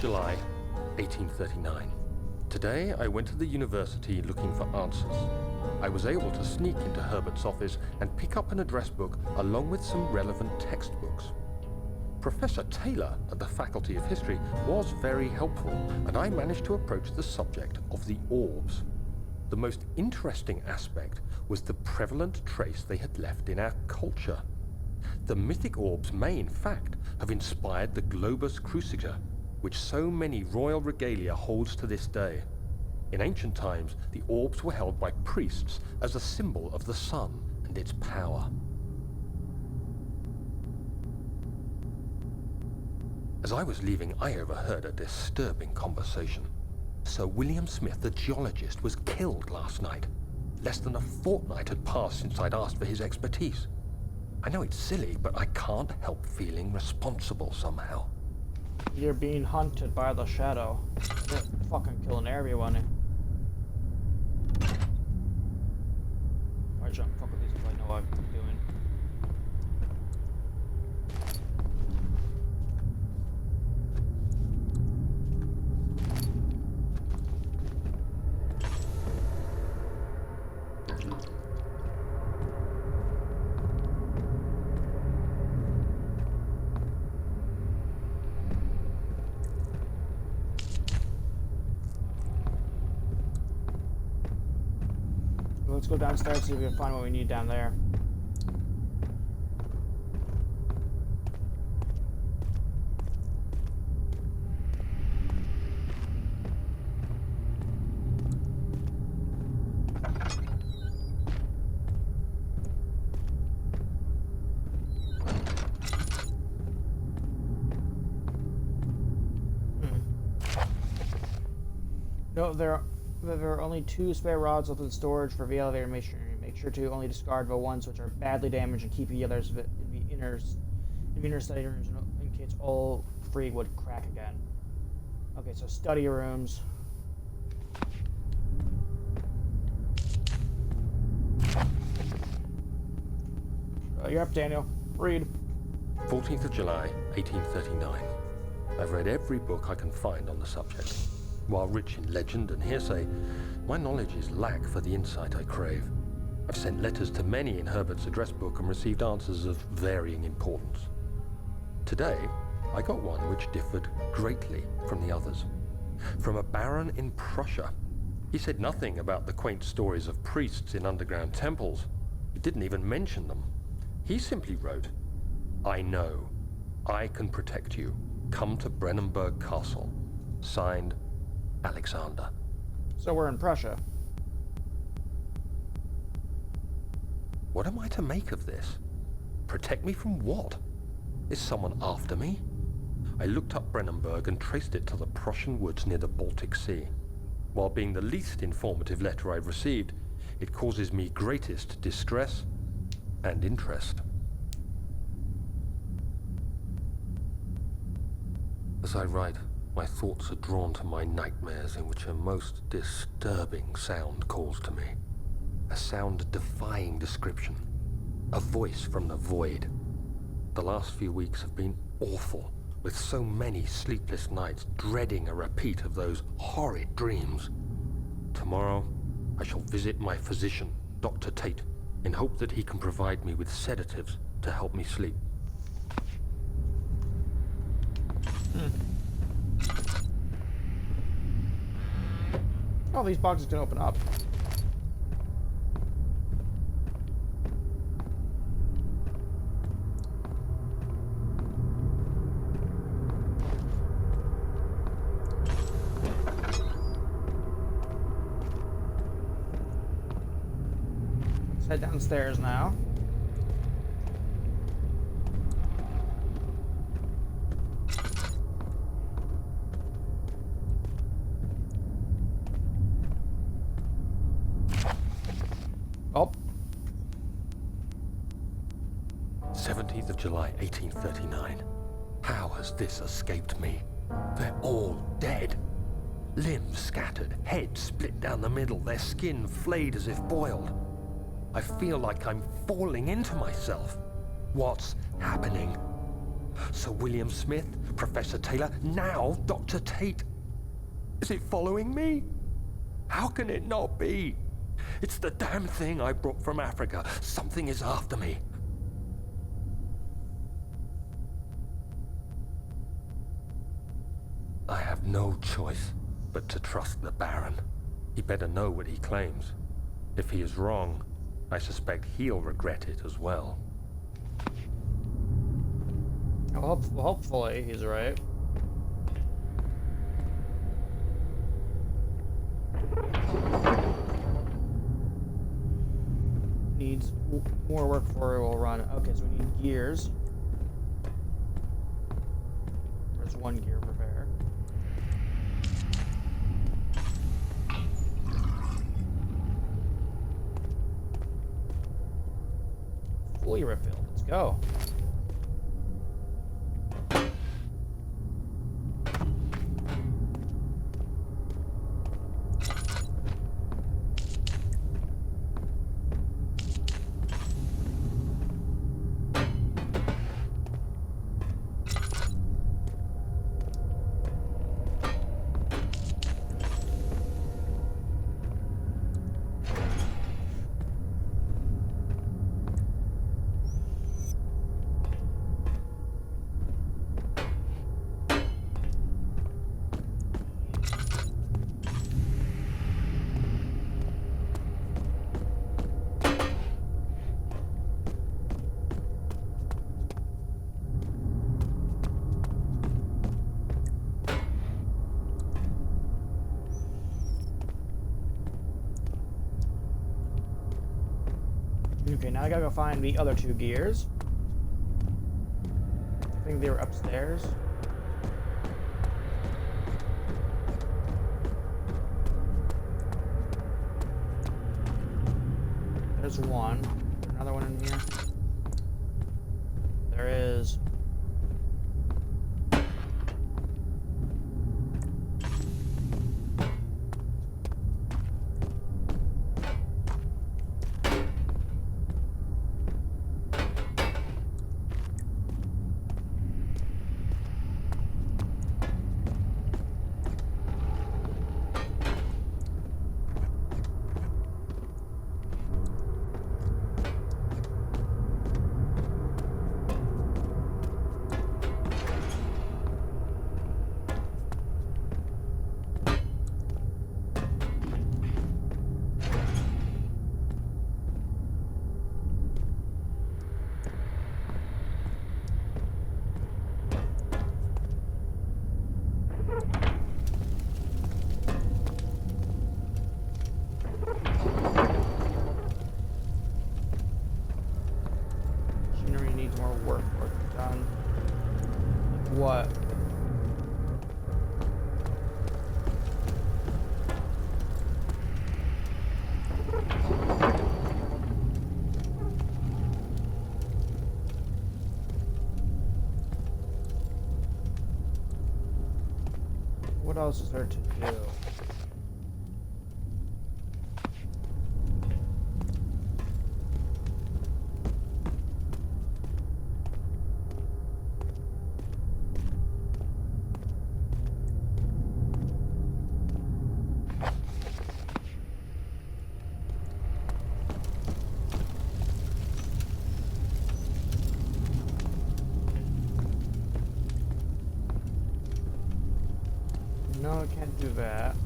Speaker 7: July, 1839. Today, I went to the university looking for answers. I was able to sneak into Herbert's office and pick up an address book along with some relevant textbooks. Professor Taylor at the Faculty of History was very helpful, and I managed to approach the subject of the orbs. The most interesting aspect was the prevalent trace they had left in our culture. The mythic orbs may, in fact, have inspired the globus cruciger, which so many royal regalia holds to this day. In ancient times, the orbs were held by priests as a symbol of the sun and its power. As I was leaving, I overheard a disturbing conversation. Sir William Smith, the geologist, was killed last night. Less than a fortnight had passed since I'd asked for his expertise. I know it's silly, but I can't help feeling responsible somehow.
Speaker 1: You're being hunted by the shadow. You're fucking killing everyone. Alright, John, fuck with these if I know what I'm doing. Let's go downstairs, see if we can find what we need down there. No, there are only 2 spare rods left in storage for the elevator machinery. Make sure to only discard the ones which are badly damaged and keep the others in the inner study rooms in case all 3 would crack again. Okay, so study rooms. You're up, Daniel. Read.
Speaker 7: 14th of July, 1839. I've read every book I can find on the subject. While rich in legend and hearsay, my knowledge is lack for the insight I crave. I've sent letters to many in Herbert's address book and received answers of varying importance. Today, I got one which differed greatly from the others. From a baron in Prussia. He said nothing about the quaint stories of priests in underground temples. He didn't even mention them. He simply wrote, "I know. I can protect you. Come to Brennenburg Castle." Signed, Alexander.
Speaker 1: So we're in Prussia.
Speaker 7: What am I to make of this? Protect me from what? Is someone after me? I looked up Brennenburg and traced it to the Prussian woods near the Baltic Sea. While being the least informative letter I've received, it causes me greatest distress and interest. As I write, my thoughts are drawn to my nightmares in which a most disturbing sound calls to me. A sound defying description. A voice from the void. The last few weeks have been awful, with so many sleepless nights dreading a repeat of those horrid dreams. Tomorrow, I shall visit my physician, Dr. Tate, in hope that he can provide me with sedatives to help me sleep.
Speaker 1: Oh, these boxes can open up. Let's head downstairs now. Oh.
Speaker 7: 17th of July, 1839. How has this escaped me? They're all dead. Limbs scattered, heads split down the middle, their skin flayed as if boiled. I feel like I'm falling into myself. What's happening? Sir William Smith, Professor Taylor, now Dr. Tate. Is it following me? How can it not be? It's the damn thing I brought from Africa. Something is after me. I have no choice but to trust the Baron. He better know what he claims. If he is wrong, I suspect he'll regret it as well.
Speaker 1: Well, hopefully he's right. Needs more work before it will run. Okay, so we need gears. There's one gear repair. Fully refilled. Let's go. Okay, now I gotta go find the other two gears. I think they were upstairs. There's one. Another one in here. There is. else is there to do? No, I can't do that.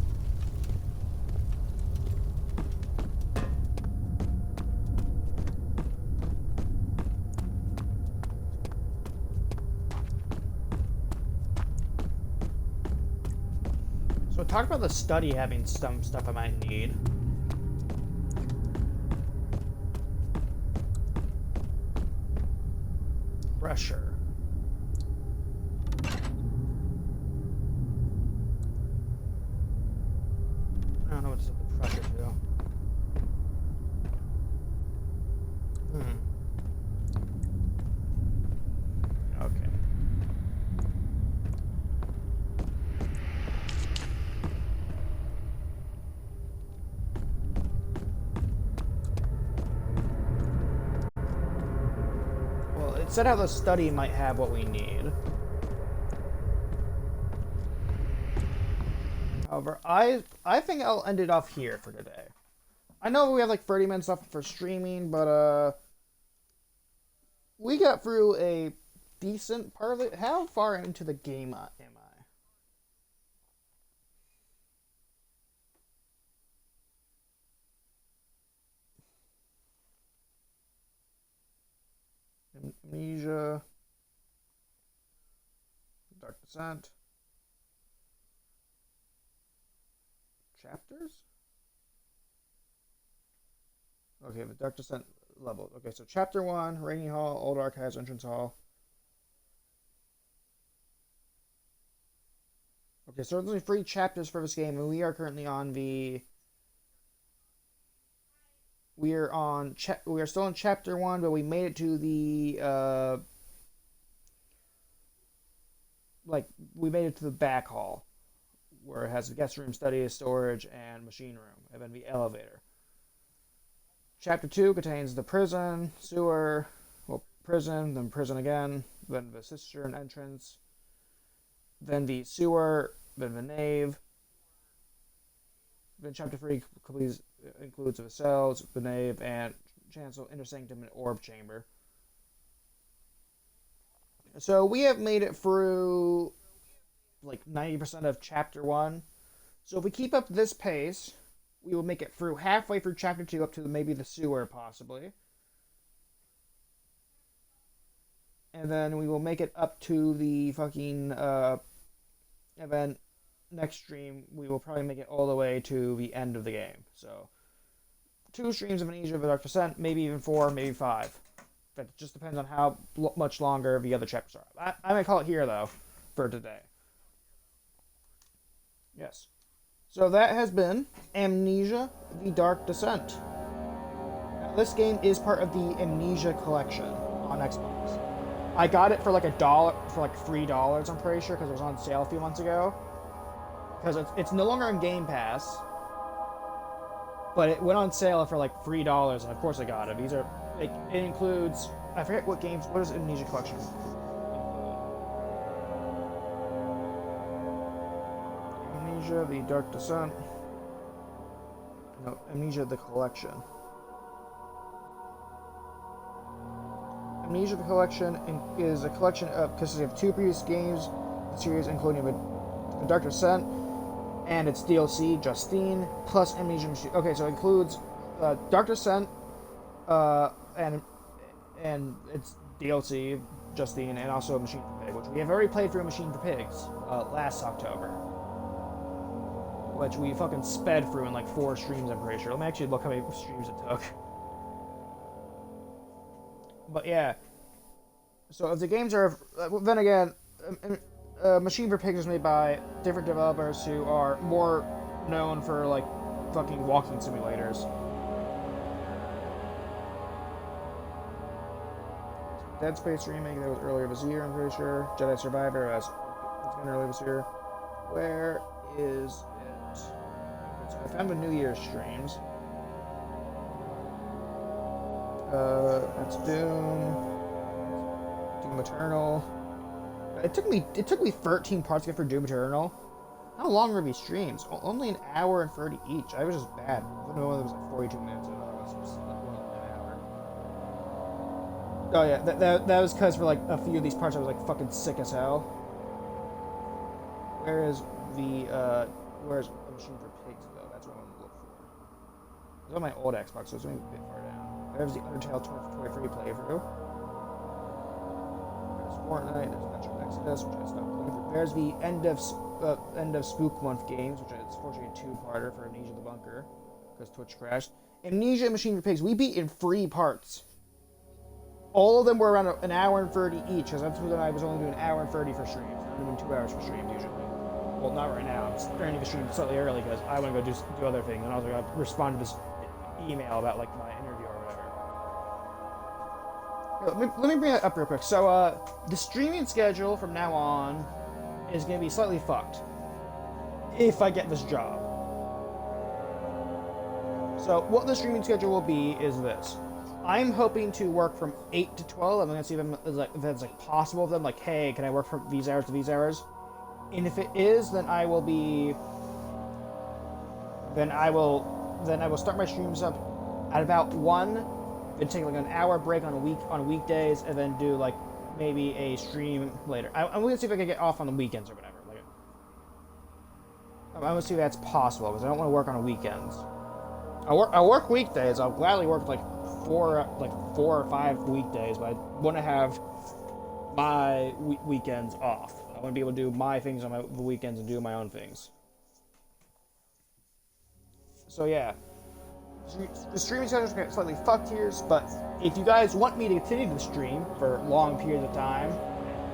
Speaker 1: So talk about the study having some stuff I might need. Pressure. I don't know what to set the pressure to. Okay. Well, it said how the study might have what we need. However, I think I'll end it off here for today. I know we have like 30 minutes left for streaming, but we got through a decent part of it. How far into the game am I? Amnesia, Dark Descent. Chapters? Okay, the Dark Descent level. Okay, so Chapter 1, Rainy Hall, Old Archives, Entrance Hall. Okay, so there's only 3 chapters for this game, and we are currently on the... We are still in Chapter 1, but we made it to the, we made it to the back hall, where it has the guest room, study, storage, and machine room, and then the elevator. Chapter 2 contains the prison, sewer, prison, then prison again, then the cistern entrance, then the sewer, then the nave. Then Chapter 3 includes the cells, the nave, and chancel, inner sanctum, and orb chamber. So we have made it through like 90% of Chapter 1. So if we keep up this pace, we will make it through halfway through Chapter 2 up to maybe the sewer, possibly. And then we will make it up to the fucking, and then next stream, we will probably make it all the way to the end of the game. So, 2 streams of Amnesia of the Dark Descent, maybe even 4, maybe 5. That just depends on how much longer the other chapters are. I might call it here, though, for today. Yes. So that has been Amnesia the Dark Descent. Now, this game is part of the Amnesia collection on Xbox. I got it for like $1, for like $3, I'm pretty sure, because it was on sale a few months ago. Because it's no longer on Game Pass, but it went on sale for like $3, and of course I got it. These are, it includes, I forget what games, what is Amnesia collection? Amnesia the Dark Descent. No, Amnesia the Collection. Amnesia the Collection is a collection of, consisting of 2 previous games in the series, including the Dark Descent and its DLC, Justine, plus Amnesia Machine. Okay, so it includes Dark Descent and its DLC, Justine, and also Machine for Pigs, which we have already played through Machine for Pigs last October. Which we fucking sped through in like 4 streams, I'm pretty sure. Let me actually look how many streams it took. But yeah. So if the games are... then again, Machine for Pigs is made by different developers who are more known for like fucking walking simulators. Dead Space remake that was earlier this year, I'm pretty sure. Jedi Survivor was earlier this year. Where is it. So I found the New Year's streams. That's Doom. Doom Eternal. It took me 13 parts to get for Doom Eternal. How long were these streams? Only an hour and 30 each. I was just bad. I don't know whether it was like 42 minutes or it was just like an hour. Oh yeah, that was because for like a few of these parts I was like fucking sick as hell. Where's a machine for pigs though? That's what I'm gonna look for. It's on my old Xbox, so it's maybe a bit far down. There's the Undertale 23 playthrough. There's Fortnite. There's Metro Exodus, which I stopped playing for. There's the end of Spook Month games, which is fortunately a two-parter for Amnesia the Bunker, because Twitch crashed. Amnesia and Machine for Pigs, we beat in 3 parts. All of them were around an hour and 30 each, because that's when I was only doing an hour and 30 for streams. I'm doing 2 hours for streams usually. Well, not right now. I'm starting the stream slightly early because I want to go do other things, and I was going to respond to this email about like my interview or whatever. Let me bring that up real quick. So, the streaming schedule from now on is going to be slightly fucked if I get this job. So, what the streaming schedule will be is this. I'm hoping to work from 8 to 12. I'm going to see if that's like possible for them. Like, hey, can I work from these hours to these hours? And if it is, then I will start my streams up at about 1, then take like an hour break on weekdays, and then do like maybe a stream later. I'm gonna see if I can get off on the weekends or whatever. Like, I'm gonna see if that's possible because I don't want to work on the weekends. I'll work weekdays. I'll gladly work like 4 or 5 weekdays, but I want to have my weekends off. I want to be able to do my things on the weekends and do my own things. So yeah, the streaming schedule's gonna get slightly fucked here, but if you guys want me to continue to stream for long periods of time,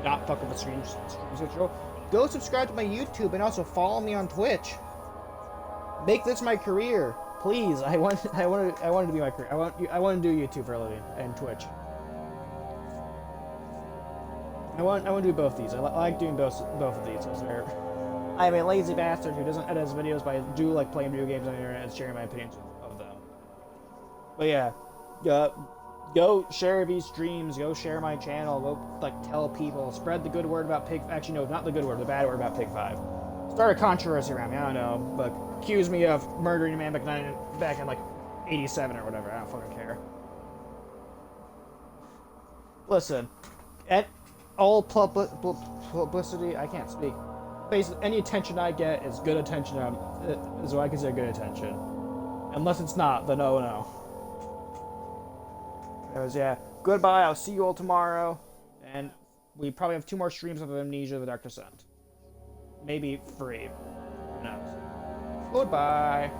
Speaker 1: not fuck with the stream schedule, go subscribe to my YouTube and also follow me on Twitch. Make this my career, please. I want it to be my career. I want to do YouTube for a living and Twitch. I want to do both these. I like doing both of these. I'm a lazy bastard who doesn't edit his videos, but I do like playing video games on the internet and sharing my opinions of them. But yeah, go share these streams. Go share my channel. Go like tell people. Spread the good word about Pig. Actually, no, not the good word. The bad word about pigFIVE. Start a controversy around me. I don't know, but accuse me of murdering a man back in like '87 or whatever. I don't fucking care. Listen, all publicity, I can't speak. Basically, any attention I get is good attention. Is what I consider good attention. Unless it's not, then oh no. Anyways, yeah. Goodbye. I'll see you all tomorrow, and we probably have 2 more streams of Amnesia: The Dark Descent. Maybe 3. Who knows? Goodbye.